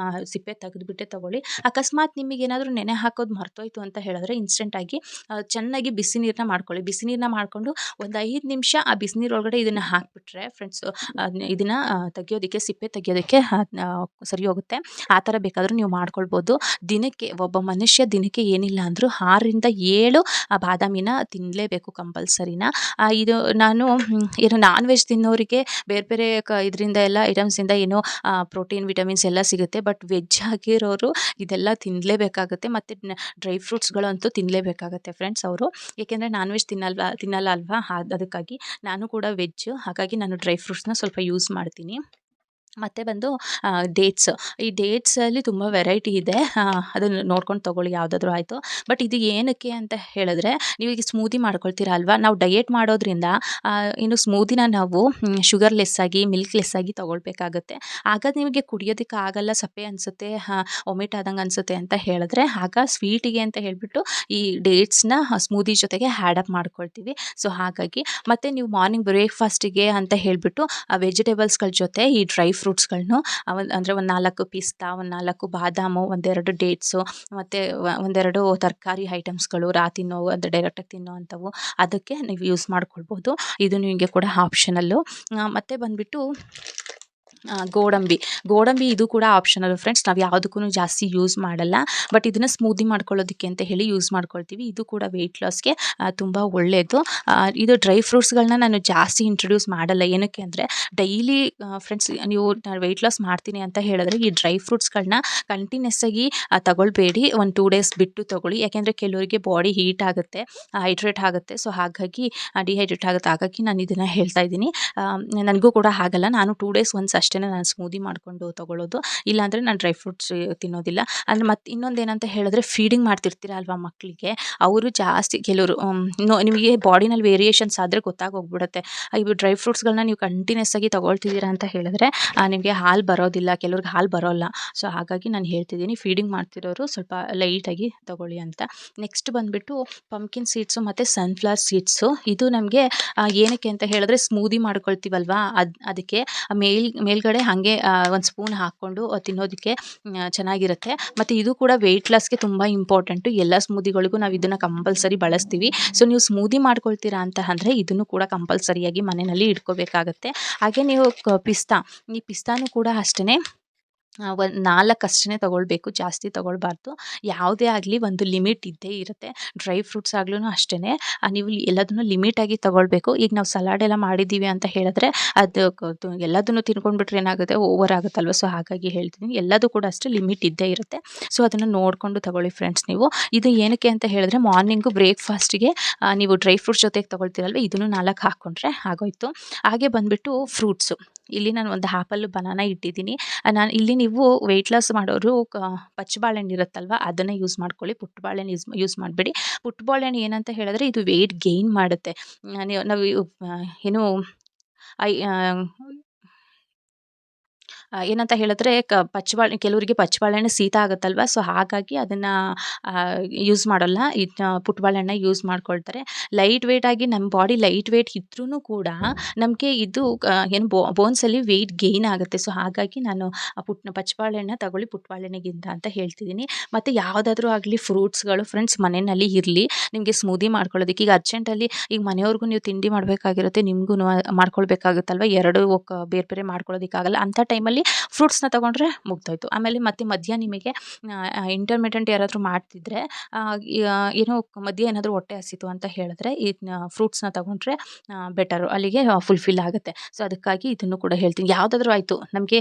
ಸಿಪ್ಪೆ ತೆಗೆದುಬಿಟ್ಟೆ ತೊಗೊಳ್ಳಿ. ಅಕಸ್ಮಾತ್ ನಿಮಗೇನಾದರೂ ನೆನೆ ಹಾಕೋದು ಮರ್ತೋಯ್ತು ಅಂತ ಹೇಳಿದ್ರೆ ಇನ್ಸ್ಟೆಂಟಾಗಿ ಚೆನ್ನಾಗಿ ಬಿಸಿ ನೀರನ್ನ ಮಾಡ್ಕೊಳ್ಳಿ. ಬಿಸಿ ನೀರನ್ನ ಮಾಡಿಕೊಂಡು ಒಂದು 5 ನಿಮಿಷ ಆ ಬಿಸಿನೀರೊಳಗಡೆ ಇದನ್ನು ಹಾಕಿಬಿಟ್ರೆ ಫ್ರೆಂಡ್ಸ್, ಇದನ್ನು ತೆಗಿಯೋದಕ್ಕೆ, ಸಿಪ್ಪೆ ತೆಗಿಯೋದಕ್ಕೆ ಸರಿ ಹೋಗುತ್ತೆ. ಆ ಥರ ಬೇಕಾದರೂ ನೀವು ಮಾಡ್ಕೊಳ್ಬೋದು. ದಿನಕ್ಕೆ ಒಬ್ಬ ಮನುಷ್ಯ ದಿನಕ್ಕೆ ಏನಿಲ್ಲ ಅಂದರೂ 6ರಿಂದ 7 ಬಾದಾಮಿನ ತಿನ್ನಲೇಬೇಕು ಕಂಪಲ್ಸರಿನ. ಇದು ನಾನು ಏನು ನಾನ್ ವೆಜ್ ತಿನ್ನೋರಿಗೆ ಬೇರೆ ಬೇರೆ ಇದರಿಂದ ಎಲ್ಲ ಐಟಮ್ಸಿಂದ ಏನೋ ಪ್ರೋಟೀನ್, ವಿಟಮಿನ್ಸ್ ಎಲ್ಲ ಸಿಗುತ್ತೆ. ಬಟ್ ವೆಜ್ ಆಗಿರೋರು ಇದೆಲ್ಲ ತಿನ್ನಲೇಬೇಕಾಗುತ್ತೆ. ಮತ್ತು ಡ್ರೈ ಫ್ರೂಟ್ಸ್ಗಳಂತೂ ತಿನ್ನಲೇಬೇಕಾಗತ್ತೆ ಫ್ರೆಂಡ್ಸ್ ಅವರು, ಏಕೆಂದರೆ ನಾನ್ ವೆಜ್ ತಿನ್ನಲ್ಲ ಅಲ್ವಾ, ಅದಕ್ಕಾಗಿ. ನಾನು ಕೂಡ ವೆಜ್ಜು, ಹಾಗಾಗಿ ನಾನು ಡ್ರೈ ಫ್ರೂಟ್ಸ್ನ ಸ್ವಲ್ಪ ಯೂಸ್ ಮಾಡ್ತೀನಿ. ಮತ್ತು ಬಂದು ಡೇಟ್ಸ್. ಈ ಡೇಟ್ಸಲ್ಲಿ ತುಂಬ ವೆರೈಟಿ ಇದೆ, ಅದನ್ನು ನೋಡ್ಕೊಂಡು ತೊಗೊಳ್ಳಿ ಯಾವುದಾದ್ರೂ ಆಯಿತು. ಬಟ್ ಇದು ಏನಕ್ಕೆ ಅಂತ ಹೇಳಿದ್ರೆ, ನೀವೀಗ ಸ್ಮೂದಿ ಮಾಡ್ಕೊಳ್ತೀರ ಅಲ್ವಾ, ನಾವು ಡಯೆಟ್ ಮಾಡೋದ್ರಿಂದ ಇನ್ನು ಸ್ಮೂದಿನ ನಾವು ಶುಗರ್ಲೆಸ್ ಆಗಿ, ಮಿಲ್ಕ್ಲೆಸ್ ಆಗಿ ತೊಗೊಳ್ಬೇಕಾಗತ್ತೆ. ಆಗ ನಿಮಗೆ ಕುಡಿಯೋದಕ್ಕೆ ಆಗಲ್ಲ, ಸಪ್ಪೆ ಅನಿಸುತ್ತೆ, ವಾಮಿಟ್ ಆದಂಗೆ ಅನಿಸುತ್ತೆ ಅಂತ ಹೇಳಿದ್ರೆ, ಆಗ ಸ್ವೀಟಿಗೆ ಅಂತ ಹೇಳಿಬಿಟ್ಟು ಈ ಡೇಟ್ಸ್ನ ಸ್ಮೂದಿ ಜೊತೆಗೆ ಆ್ಯಡಪ್ ಮಾಡ್ಕೊಳ್ತೀವಿ. ಸೊ ಹಾಗಾಗಿ ಮತ್ತು ನೀವು ಮಾರ್ನಿಂಗ್ ಬ್ರೇಕ್ಫಾಸ್ಟಿಗೆ ಅಂತ ಹೇಳಿಬಿಟ್ಟು ವೆಜಿಟೇಬಲ್ಸ್ಗಳ ಜೊತೆ ಈ ಡ್ರೈ ಫ್ರೂಟ್ಸ್ಗಳನ್ನು ಅಂದರೆ ಒಂದು 4 ಪಿಸ್ತಾ, ಒಂದು 4 ಬಾದಾಮು, 1-2 ಡೇಟ್ಸು, ಮತ್ತು 1-2 ತರಕಾರಿ ಐಟಮ್ಸ್ಗಳು ತಿನ್ನೋವು, ಅಂದರೆ ಡೈರೆಕ್ಟಾಗಿ ತಿನ್ನೋ ಅಂಥವು, ಅದಕ್ಕೆ ನೀವು ಯೂಸ್ ಮಾಡ್ಕೊಳ್ಬೋದು. ಇದು ನಿಮಗೆ ಕೂಡ ಆಪ್ಷನಲ್ಲು. ಮತ್ತು ಬಂದುಬಿಟ್ಟು ಗೋಡಂಬಿ ಇದು ಕೂಡ ಆಪ್ಷನಲ್ ಫ್ರೆಂಡ್ಸ್. ನಾವು ಯಾವುದಕ್ಕೂ ಜಾಸ್ತಿ ಯೂಸ್ ಮಾಡಲ್ಲ, ಬಟ್ ಇದನ್ನು ಸ್ಮೂದಿ ಮಾಡ್ಕೊಳ್ಳೋದಕ್ಕೆ ಅಂತ ಹೇಳಿ ಯೂಸ್ ಮಾಡ್ಕೊಳ್ತೀವಿ. ಇದು ಕೂಡ ವೆಯ್ಟ್ ಲಾಸ್ಗೆ ತುಂಬ ಒಳ್ಳೆಯದು. ಇದು ಡ್ರೈ ಫ್ರೂಟ್ಸ್ಗಳನ್ನ ನಾನು ಜಾಸ್ತಿ ಇಂಟ್ರೊಡ್ಯೂಸ್ ಮಾಡಲ್ಲ. ಏನಕ್ಕೆ ಅಂದರೆ ಡೈಲಿ ಫ್ರೆಂಡ್ಸ್, ನೀವು ವೆಯ್ಟ್ ಲಾಸ್ ಮಾಡ್ತೀನಿ ಅಂತ ಹೇಳಿದ್ರೆ ಈ ಡ್ರೈ ಫ್ರೂಟ್ಸ್ಗಳನ್ನ ಕಂಟಿನ್ಯೂಸ್ ಆಗಿ ತಗೊಳ್ಬೇಡಿ. ಒಂದು 2 ಡೇಸ್ ಬಿಟ್ಟು ತೊಗೊಳ್ಳಿ. ಯಾಕೆಂದರೆ ಕೆಲವರಿಗೆ ಬಾಡಿ ಹೀಟ್ ಆಗುತ್ತೆ, ಹೈಡ್ರೇಟ್ ಆಗುತ್ತೆ. ಸೊ ಹಾಗಾಗಿ ಡಿಹೈಡ್ರೇಟ್ ಆಗುತ್ತೆ. ಹಾಗಾಗಿ ನಾನು ಇದನ್ನು ಹೇಳ್ತಾ ಇದ್ದೀನಿ. ನನಗೂ ಕೂಡ ಆಗಲ್ಲ, ನಾನು 2 ಡೇಸ್ ಒನ್ಸ್ ಅಷ್ಟೇ ನಾನು ಸ್ಮೂದಿ ಮಾಡಿಕೊಂಡು ತೊಗೊಳ್ಳೋದು. ಇಲ್ಲಾಂದರೆ ನಾನು ಡ್ರೈ ಫ್ರೂಟ್ಸ್ ತಿನ್ನೋದಿಲ್ಲ. ಅಂದರೆ ಮತ್ತು ಇನ್ನೊಂದೇನಂತ ಹೇಳಿದ್ರೆ, ಫೀಡಿಂಗ್ ಮಾಡ್ತಿರ್ತೀರ ಅಲ್ವಾ ಮಕ್ಕಳಿಗೆ, ಅವರು ಜಾಸ್ತಿ ಕೆಲವರು ನಿಮಗೆ ಬಾಡಿನಲ್ಲಿ ವೇರಿಯೇಷನ್ಸ್ ಆದರೆ ಗೊತ್ತಾಗೋಗ್ಬಿಡುತ್ತೆ. ಇವು ಡ್ರೈ ಫ್ರೂಟ್ಸ್ಗಳನ್ನ ನೀವು ಕಂಟಿನ್ಯೂಸ್ ಆಗಿ ತೊಗೊಳ್ತಿದ್ದೀರಾ ಅಂತ ಹೇಳಿದ್ರೆ ನಿಮಗೆ ಹಾಲು ಬರೋದಿಲ್ಲ, ಕೆಲವ್ರಿಗೆ ಹಾಲು ಬರೋಲ್ಲ. ಸೊ ಹಾಗಾಗಿ ನಾನು ಹೇಳ್ತಿದ್ದೀನಿ, ಫೀಡಿಂಗ್ ಮಾಡ್ತಿರೋರು ಸ್ವಲ್ಪ ಲೈಟಾಗಿ ತೊಗೊಳ್ಳಿ ಅಂತ. ನೆಕ್ಸ್ಟ್ ಬಂದುಬಿಟ್ಟು ಪಂಪ್ಕಿನ್ ಸೀಡ್ಸು ಮತ್ತು ಸನ್ಫ್ಲವರ್ ಸೀಡ್ಸು. ಇದು ನಮಗೆ ಏನಕ್ಕೆ ಅಂತ ಹೇಳಿದ್ರೆ, ಸ್ಮೂದಿ ಮಾಡ್ಕೊಳ್ತೀವಲ್ವಾ, ಅದಕ್ಕೆ ಮೇಲ್ಗಡೆ ಹಾಗೆ ಒಂದು ಸ್ಪೂನ್ ಹಾಕ್ಕೊಂಡು ತಿನ್ನೋದಕ್ಕೆ ಚೆನ್ನಾಗಿರುತ್ತೆ. ಮತ್ತು ಇದು ಕೂಡ ವೆಯ್ಟ್ ಲಾಸ್ಗೆ ತುಂಬ ಇಂಪಾರ್ಟೆಂಟು. ಎಲ್ಲ ಸ್ಮೂದಿಗಳಿಗೂ ನಾವು ಇದನ್ನು ಕಂಪಲ್ಸರಿ ಬಳಸ್ತೀವಿ. ಸೊ ನೀವು ಸ್ಮೂದಿ ಮಾಡ್ಕೊಳ್ತೀರಾ ಅಂತ ಅಂದರೆ ಇದನ್ನು ಕೂಡ ಕಂಪಲ್ಸರಿಯಾಗಿ ಮನೆಯಲ್ಲಿ ಇಟ್ಕೋಬೇಕಾಗತ್ತೆ. ಹಾಗೆ ನೀವು ಈ ಪಿಸ್ತಾನು ಕೂಡ ಅಷ್ಟೇ, ಒಂದು 4 ಅಷ್ಟೇ ತೊಗೊಳ್ಬೇಕು, ಜಾಸ್ತಿ ತೊಗೊಳ್ಬಾರ್ದು. ಯಾವುದೇ ಆಗಲಿ ಒಂದು ಲಿಮಿಟ್ ಇದ್ದೇ ಇರುತ್ತೆ. ಡ್ರೈ ಫ್ರೂಟ್ಸ್ ಆಗ್ಲೂ ಅಷ್ಟೇ, ನೀವು ಎಲ್ಲದನ್ನು ಲಿಮಿಟಾಗಿ ತೊಗೊಳ್ಬೇಕು. ಈಗ ನಾವು ಸಲಾಡ್ ಎಲ್ಲ ಮಾಡಿದ್ದೀವಿ ಅಂತ ಹೇಳಿದ್ರೆ ಅದು ಎಲ್ಲದನ್ನು ತಿನ್ಕೊಂಡ್ಬಿಟ್ರೆ ಏನಾಗುತ್ತೆ, ಓವರ್ ಆಗುತ್ತಲ್ವ. ಸೊ ಹಾಗಾಗಿ ಹೇಳ್ತೀನಿ, ಎಲ್ಲದೂ ಕೂಡ ಅಷ್ಟೇ ಲಿಮಿಟ್ ಇದ್ದೇ ಇರುತ್ತೆ. ಸೊ ಅದನ್ನು ನೋಡಿಕೊಂಡು ತೊಗೊಳ್ಳಿ ಫ್ರೆಂಡ್ಸ್ ನೀವು. ಇದು ಏನಕ್ಕೆ ಅಂತ ಹೇಳಿದ್ರೆ, ಮಾರ್ನಿಂಗು ಬ್ರೇಕ್ಫಾಸ್ಟಿಗೆ ನೀವು ಡ್ರೈ ಫ್ರೂಟ್ಸ್ ಜೊತೆಗೆ ತೊಗೊಳ್ತೀರಲ್ವ, ಇದನ್ನು 4 ಹಾಕ್ಕೊಂಡ್ರೆ ಆಗೋಯ್ತು. ಹಾಗೆ ಬಂದುಬಿಟ್ಟು ಫ್ರೂಟ್ಸು, ಇಲ್ಲಿ ನಾನು ಒಂದು ಆ್ಯಪಲ್, ಬನಾನಾ ಇಟ್ಟಿದ್ದೀನಿ. ನಾನು ಇಲ್ಲಿ ನೀವು ವೆಯ್ಟ್ ಲಾಸ್ ಮಾಡೋರು ಪಚ್ಚ ಬಾಳೆಹಣ್ಣು ಇರುತ್ತಲ್ವ, ಅದನ್ನೇ ಯೂಸ್ ಮಾಡ್ಕೊಳ್ಳಿ. ಪುಟ್ಟ ಬಾಳೆಹಣ್ಣು ಯೂಸ್ ಮಾಡಬೇಡಿ. ಪುಟ್ಟ ಬಾಳೆಹಣ್ಣು ಏನಂತ ಹೇಳಿದ್ರೆ, ಇದು ವೆಯ್ಟ್ ಗೇನ್ ಮಾಡುತ್ತೆ. ನಾವು ಏನು ಏನಂತ ಹೇಳಿದ್ರೆ, ಕೆಲವರಿಗೆ ಪಚ್ಚ ಬಾಳೆಹಣ್ಣು ಶೀತ ಆಗುತ್ತಲ್ವ. ಸೊ ಹಾಗಾಗಿ ಅದನ್ನು ಯೂಸ್ ಮಾಡೋಲ್ಲ, ಪುಟ್ಟ ಬಾಳೆಹಣ್ಣ ಯೂಸ್ ಮಾಡ್ಕೊಳ್ತಾರೆ. ಲೈಟ್ ವೆಯ್ಟಾಗಿ ನಮ್ಮ ಬಾಡಿ ಲೈಟ್ ವೆಯ್ಟ್ ಇದ್ರೂ ಕೂಡ ನಮಗೆ ಇದು ಏನು ಬೋನ್ಸಲ್ಲಿ ವೆಯ್ಟ್ ಗೇನ್ ಆಗುತ್ತೆ. ಸೊ ಹಾಗಾಗಿ ನಾನು ಪಚ್ಚ ಬಾಳೆಹಣ್ಣ ತಗೊಳ್ಳಿ ಪುಟ್ಟ ಬಾಳೆಹಣ್ಣಿಗಿಂತ ಅಂತ ಹೇಳ್ತಿದ್ದೀನಿ. ಮತ್ತು ಯಾವುದಾದ್ರೂ ಆಗಲಿ ಫ್ರೂಟ್ಸ್ಗಳು ಫ್ರೆಂಡ್ಸ್ ಮನೆಯಲ್ಲಿ ಇರಲಿ, ನಿಮಗೆ ಸ್ಮೂದಿ ಮಾಡ್ಕೊಳ್ಳೋದಕ್ಕೆ. ಈಗ ಅರ್ಜೆಂಟಲ್ಲಿ ಈಗ ಮನೆಯವ್ರಿಗೂ ನೀವು ತಿಂಡಿ ಮಾಡಬೇಕಾಗಿರುತ್ತೆ, ನಿಮಗೂ ಮಾಡ್ಕೊಳ್ಬೇಕಾಗುತ್ತಲ್ವ, ಎರಡು ಬೇರೆ ಬೇರೆ ಮಾಡ್ಕೊಳ್ಳೋದಕ್ಕಾಗಲ್ಲ. ಅಂಥ ಟೈಮಲ್ಲಿ ಟೈಮಲ್ಲಿ ಫ್ರೂಟ್ಸ್‌ನ ತಗೊಂಡ್ರೆ ಮುಗ್ದೋಯ್ತು. ಆಮೇಲೆ ಮತ್ತೆ ಮಧ್ಯ ನಿಮಗೆ ಇಂಟರ್ಮಿಟೆಂಟ್ ಯಾರಾದರೂ ಮಾಡ್ತಿದ್ರೆ ಏನೋ ಮಧ್ಯೆ ಏನಾದರೂ ಹೊಟ್ಟೆ ಹಸಿತು ಅಂತ ಹೇಳಿದ್ರೆ ಇದನ್ನ ಫ್ರೂಟ್ಸ್‌ನ ತಗೊಂಡ್ರೆ ಬೆಟರು. ಅಲ್ಲಿಗೆ ಫುಲ್‌ಫಿಲ್ ಆಗುತ್ತೆ. ಸೊ ಅದಕ್ಕಾಗಿ ಇದನ್ನು ಕೂಡ ಹೇಳ್ತೀನಿ. ಯಾವುದಾದ್ರೂ ಆಯಿತು ನಮಗೆ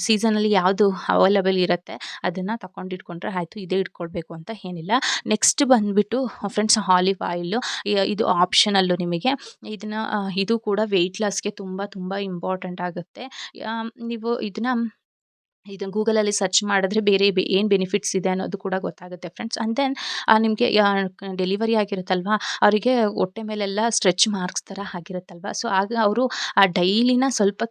ಸೀಸನಲ್ಲಿ ಯಾವುದು ಅವೈಲಬಲ್ ಇರುತ್ತೆ ಅದನ್ನು ತಗೊಂಡಿಟ್ಕೊಂಡ್ರೆ ಆಯಿತು. ಇದೇ ಇಟ್ಕೊಳ್ಬೇಕು ಅಂತ ಏನಿಲ್ಲ. ನೆಕ್ಸ್ಟ್ ಬಂದುಬಿಟ್ಟು ಫ್ರೆಂಡ್ಸ್ ಆಲಿವ್ ಆಯಿಲು ಇದು ಆಪ್ಷನಲ್ಲು ನಿಮಗೆ. ಇದನ್ನ ಇದು ಕೂಡ ವೆಯ್ಟ್ ಲಾಸ್‌ಗೆ ತುಂಬ ತುಂಬ ಇಂಪಾರ್ಟೆಂಟ್ ಆಗುತ್ತೆ. ನೀವು ಇದನ್ನ ಗೂಗಲಲ್ಲಿ ಸರ್ಚ್ ಮಾಡಿದ್ರೆ ಬೇರೆ ಏನು ಬೆನಿಫಿಟ್ಸ್ ಇದೆ ಅನ್ನೋದು ಕೂಡ ಗೊತ್ತಾಗುತ್ತೆ ಫ್ರೆಂಡ್ಸ್. ಆ್ಯಂಡ್ ದೆನ್ ನಿಮಗೆ ಡೆಲಿವರಿ ಆಗಿರುತ್ತಲ್ವಾ ಅವರಿಗೆ ಹೊಟ್ಟೆ ಮೇಲೆಲ್ಲ ಸ್ಟ್ರೆಚ್ ಮಾರ್ಕ್ಸ್ ಥರ ಆಗಿರುತ್ತಲ್ವ. ಸೊ ಆಗ ಅವರು ಡೈಲಿನ ಸ್ವಲ್ಪ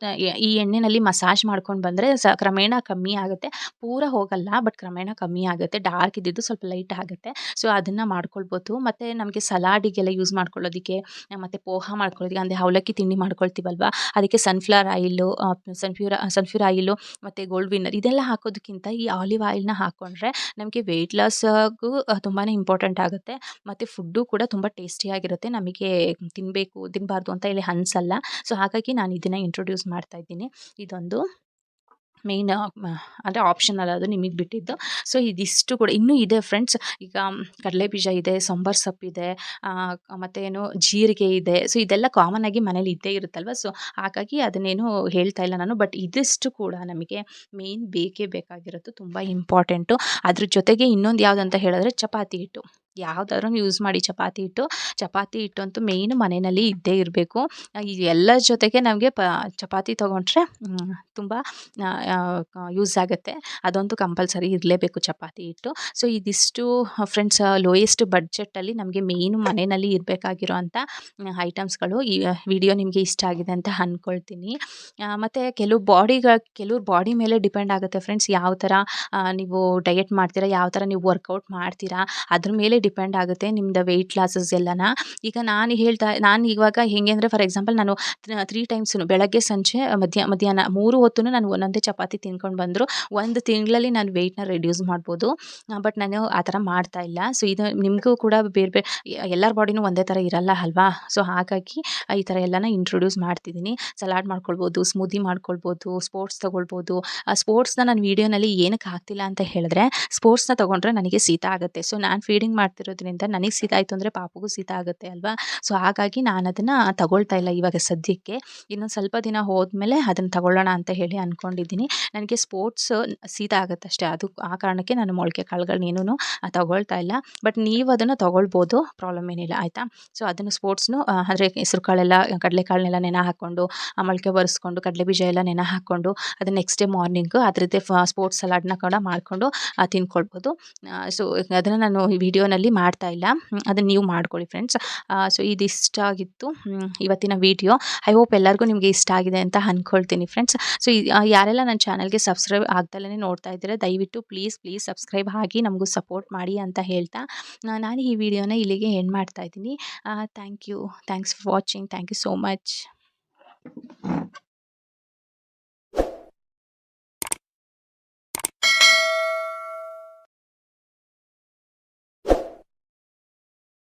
ಈ ಎಣ್ಣೆಯಲ್ಲಿ ಮಸಾಜ್ ಮಾಡ್ಕೊಂಡು ಬಂದರೆ ಕ್ರಮೇಣ ಕಮ್ಮಿ ಆಗುತ್ತೆ. ಪೂರ ಹೋಗಲ್ಲ ಬಟ್ ಕ್ರಮೇಣ ಕಮ್ಮಿ ಆಗುತ್ತೆ. ಡಾರ್ಕ್ ಇದ್ದಿದ್ದು ಸ್ವಲ್ಪ ಲೈಟ್ ಆಗುತ್ತೆ. ಸೊ ಅದನ್ನು ಮಾಡ್ಕೊಳ್ಬೋದು. ಮತ್ತು ನಮಗೆ ಸಲಾಡಿಗೆಲ್ಲ ಯೂಸ್ ಮಾಡ್ಕೊಳ್ಳೋದಕ್ಕೆ ಮತ್ತು ಪೋಹ ಮಾಡ್ಕೊಳ್ಳೋದಕ್ಕೆ ಅಂದರೆ ಅವಲಕ್ಕಿ ತಿಂಡಿ ಮಾಡ್ಕೊಳ್ತೀವಲ್ವ ಅದಕ್ಕೆ ಸನ್ಫ್ಲವರ್ ಆಯಿಲು ಸನ್ಫ್ಯೂರ್ ಆಯಿಲು ಮತ್ತು ಗೋಲ್ಡ್ ವಿನ್ನರ್ ಇದೆಲ್ಲ ಹಾಕೋದಕ್ಕಿಂತ ಈ ಆಲಿವ್ ಆಯಿಲ್ನ ಹಾಕ್ಕೊಂಡ್ರೆ ನಮಗೆ ವೆಯ್ಟ್ ಲಾಸ್‌ಗೂ ತುಂಬಾ ಇಂಪಾರ್ಟೆಂಟ್ ಆಗುತ್ತೆ. ಮತ್ತು ಫುಡ್ಡು ಕೂಡ ತುಂಬ ಟೇಸ್ಟಿಯಾಗಿರುತ್ತೆ. ನಮಗೆ ತಿನ್ನಬಾರ್ದು ಅಂತ ಹೇಳಿ ಅನ್ಸಲ್ಲ. ಸೊ ಹಾಗಾಗಿ ನಾನು ಇದನ್ನು ಇಂಟ್ರೊಡ್ಯೂಸ್ ಮಾಡ್ತಾ ಇದ್ದೀನಿ. ಇದೊಂದು ಮೇಯ್ನ್ ಅಂದರೆ ಆಪ್ಷನಲ್ ಅದು ನಿಮಗೆ ಬಿಟ್ಟಿದ್ದು. ಸೊ ಇದಿಷ್ಟು ಕೂಡ ಇನ್ನೂ ಇದೆ ಫ್ರೆಂಡ್ಸ್. ಈಗ ಕಡಲೆಬೀಜ ಇದೆ, ಸಾಂಬಾರ್ ಸೊಪ್ಪಿದೆ, ಮತ್ತು ಏನು ಜೀರಿಗೆ ಇದೆ. ಸೊ ಇದೆಲ್ಲ ಕಾಮನ್ ಆಗಿ ಮನೇಲಿ ಇದ್ದೇ ಇರುತ್ತಲ್ವ. ಸೊ ಹಾಗಾಗಿ ಅದನ್ನೇನು ಹೇಳ್ತಾ ಇಲ್ಲ ನಾನು. ಬಟ್ ಇದಿಷ್ಟು ಕೂಡ ನಮಗೆ ಮೇಯ್ನ್ ಬೇಕೇ ಬೇಕಾಗಿರೋದು ತುಂಬ ಇಂಪಾರ್ಟೆಂಟು. ಅದ್ರ ಜೊತೆಗೆ ಇನ್ನೊಂದು ಯಾವುದಂತ ಹೇಳಿದ್ರೆ ಚಪಾತಿ ಹಿಟ್ಟು. ಯಾವುದಾದ್ರೂ ಯೂಸ್ ಮಾಡಿ ಚಪಾತಿ ಹಿಟ್ಟು ಅಂತೂ ಮೇಯ್ನ್ ಮನೆಯಲ್ಲಿ ಇದ್ದೇ ಇರಬೇಕು. ಈ ಎಲ್ಲರ ಜೊತೆಗೆ ನಮಗೆ ಚಪಾತಿ ತೊಗೊಂಡ್ರೆ ತುಂಬ ಯೂಸ್ ಆಗುತ್ತೆ. ಅದಂತೂ ಕಂಪಲ್ಸರಿ ಇರಲೇಬೇಕು ಚಪಾತಿ ಹಿಟ್ಟು. ಸೊ ಇದಿಷ್ಟು ಫ್ರೆಂಡ್ಸ್ ಲೋಯೆಸ್ಟ್ ಬಡ್ಜೆಟಲ್ಲಿ ನಮಗೆ ಮೇಯ್ನು ಮನೆಯಲ್ಲಿ ಇರಬೇಕಾಗಿರೋಂಥ ಐಟಮ್ಸ್ಗಳು. ಈ ವಿಡಿಯೋ ನಿಮಗೆ ಇಷ್ಟ ಆಗಿದೆ ಅಂತ ಅಂದ್ಕೊಳ್ತೀನಿ. ಮತ್ತು ಕೆಲವ್ರ ಬಾಡಿ ಮೇಲೆ ಡಿಪೆಂಡ್ ಆಗುತ್ತೆ ಫ್ರೆಂಡ್ಸ್. ಯಾವ ಥರ ನೀವು ಡಯಟ್ ಮಾಡ್ತೀರಾ, ಯಾವ ಥರ ನೀವು ವರ್ಕೌಟ್ ಮಾಡ್ತೀರಾ ಅದ್ರ ಮೇಲೆ ಡಿಪೆಂಡ್ ಆಗುತ್ತೆ ನಿಮ್ಮದು ವೆಯ್ಟ್ ಲಾಸಸ್ ಎಲ್ಲನ. ಈಗ ನಾನು ಇವಾಗ ಹೆಂಗೆ ಅಂದರೆ ಫಾರ್ ಎಕ್ಸಾಂಪಲ್ ನಾನು 3 ಟೈಮ್ಸು ಬೆಳಗ್ಗೆ ಸಂಜೆ ಮಧ್ಯಾಹ್ನ 3 ಹೊತ್ತೂ ನಾನು ಒಂದೊಂದೇ ಚಪಾತಿ ತಿನ್ಕೊಂಡು ಬಂದರು ಒಂದು ತಿಂಗಳಲ್ಲಿ ನಾನು ವೆಯ್ಟ್‌ನ ರೆಡ್ಯೂಸ್ ಮಾಡ್ಬೋದು. ಬಟ್ ನಾನು ಆ ಥರ ಮಾಡ್ತಾ ಇಲ್ಲ. ಸೊ ಇದು ನಿಮಗೂ ಕೂಡ ಬೇರೆ ಬೇರೆ ಎಲ್ಲರ ಬಾಡಿನೂ ಒಂದೇ ಥರ ಇರಲ್ಲ ಅಲ್ವಾ. ಸೊ ಹಾಗಾಗಿ ಈ ಥರ ಎಲ್ಲನ ಇಂಟ್ರೊಡ್ಯೂಸ್ ಮಾಡ್ತಿದ್ದೀನಿ. ಸಲಾಡ್ ಮಾಡ್ಕೊಳ್ಬೋದು, ಸ್ಮೂದಿ ಮಾಡ್ಕೊಳ್ಬೋದು, ಸ್ಪೋರ್ಟ್ಸ್ ತೊಗೊಳ್ಬೋದು. ಸ್ಪೋರ್ಟ್ಸ್‌ನ ನಾನು ವೀಡಿಯೋನಲ್ಲಿ ಏನಕ್ಕೆ ಹಾಕ್ತಿಲ್ಲ ಅಂತ ಹೇಳಿದ್ರೆ ಸ್ಪೋರ್ಟ್ಸ್‌ನ ತೊಗೊಂಡ್ರೆ ನನಗೆ ಶೀತ ಆಗುತ್ತೆ. ಸೊ ನಾನು ಫೀಡಿಂಗ್ ಮಾಡ್ತಿರೋದ್ರಿಂದ ನನಗೆ ಶೀತ ಆಯಿತು ಅಂದರೆ ಪಾಪುಗೂ ಶೀತ ಆಗುತ್ತೆ ಅಲ್ವಾ. ಸೊ ಹಾಗಾಗಿ ನಾನು ಅದನ್ನು ತಗೊಳ್ತಾ ಇಲ್ಲ ಇವಾಗ ಸದ್ಯಕ್ಕೆ. ಇನ್ನೊಂದು ಸ್ವಲ್ಪ ದಿನ ಹೋದ್ಮೇಲೆ ಅದನ್ನು ತಗೊಳ್ಳೋಣ ಅಂತ ಹೇಳಿ ಅಂದ್ಕೊಂಡಿದ್ದೀನಿ. ನನಗೆ ಸ್ಪೋರ್ಟ್ಸ್ ಶೀತ ಆಗುತ್ತಷ್ಟೇ. ಅದು ಆ ಕಾರಣಕ್ಕೆ ನಾನು ಮೊಳಕೆ ಕಾಳುಗಳನ್ನೇನೂ ತಗೊಳ್ತಾ ಇಲ್ಲ. ಬಟ್ ನೀವು ಅದನ್ನು ತಗೊಳ್ಬೋದು, ಪ್ರಾಬ್ಲಮ್ ಏನಿಲ್ಲ ಆಯಿತಾ. ಸೊ ಅದನ್ನು ಸ್ಪೋರ್ಟ್ಸ್ನು ಅಂದರೆ ಹೆಸರು ಕಾಳೆಲ್ಲ ಕಡಲೆಕಾಳನ್ನೆಲ್ಲ ನೆನೆ ಹಾಕ್ಕೊಂಡು ಮೊಳಕೆ ಬರೆಸ್ಕೊಂಡು ಕಡಲೆಬೀಜ ಎಲ್ಲ ನೆನೆ ಹಾಕ್ಕೊಂಡು ಅದು ನೆಕ್ಸ್ಟ್ ಡೇ ಮಾರ್ನಿಂಗು ಅದರದ್ದೇ ಸ್ಪೋರ್ಟ್ಸ್ ಸಲಾಡ್ನ ಕೂಡ ಮಾಡಿಕೊಂಡು ತಿನ್ಕೊಳ್ಬೋದು. ಸೊ ಅದನ್ನು ನಾನು ಈ ವಿಡಿಯೋನಲ್ಲಿ ಮಾಡ್ತಾ ಇಲ್ಲ. ಅದನ್ನು ನೀವು ಮಾಡ್ಕೊಳ್ಳಿ ಫ್ರೆಂಡ್ಸ್. ಸೊ ಇದಿಷ್ಟ ಆಗಿತ್ತು ಇವತ್ತಿನ ವಿಡಿಯೋ. ಐ ಹೋಪ್ ಎಲ್ಲರಿಗೂ ನಿಮಗೆ ಇಷ್ಟ ಆಗಿದೆ ಅಂತ ಅಂದ್ಕೊಳ್ತೀನಿ ಫ್ರೆಂಡ್ಸ್. ಸೊ ಯಾರೆಲ್ಲ ನನ್ನ ಚಾನಲ್ಗೆ ಸಬ್ಸ್ಕ್ರೈಬ್ ಆಗ್ದಲೇ ನೋಡ್ತಾ ಇದ್ದೀರಾ ದಯವಿಟ್ಟು ಪ್ಲೀಸ್ ಸಬ್ಸ್ಕ್ರೈಬ್ ಆಗಿ ನಮಗೂ ಸಪೋರ್ಟ್ ಮಾಡಿ ಅಂತ ಹೇಳ್ತಾ ನಾನು ಈ ವಿಡಿಯೋನ ಇಲ್ಲಿಗೆ ಎಂಡ್ ಮಾಡ್ತಾ ಇದ್ದೀನಿ. Thanks for watching. Thank you so much.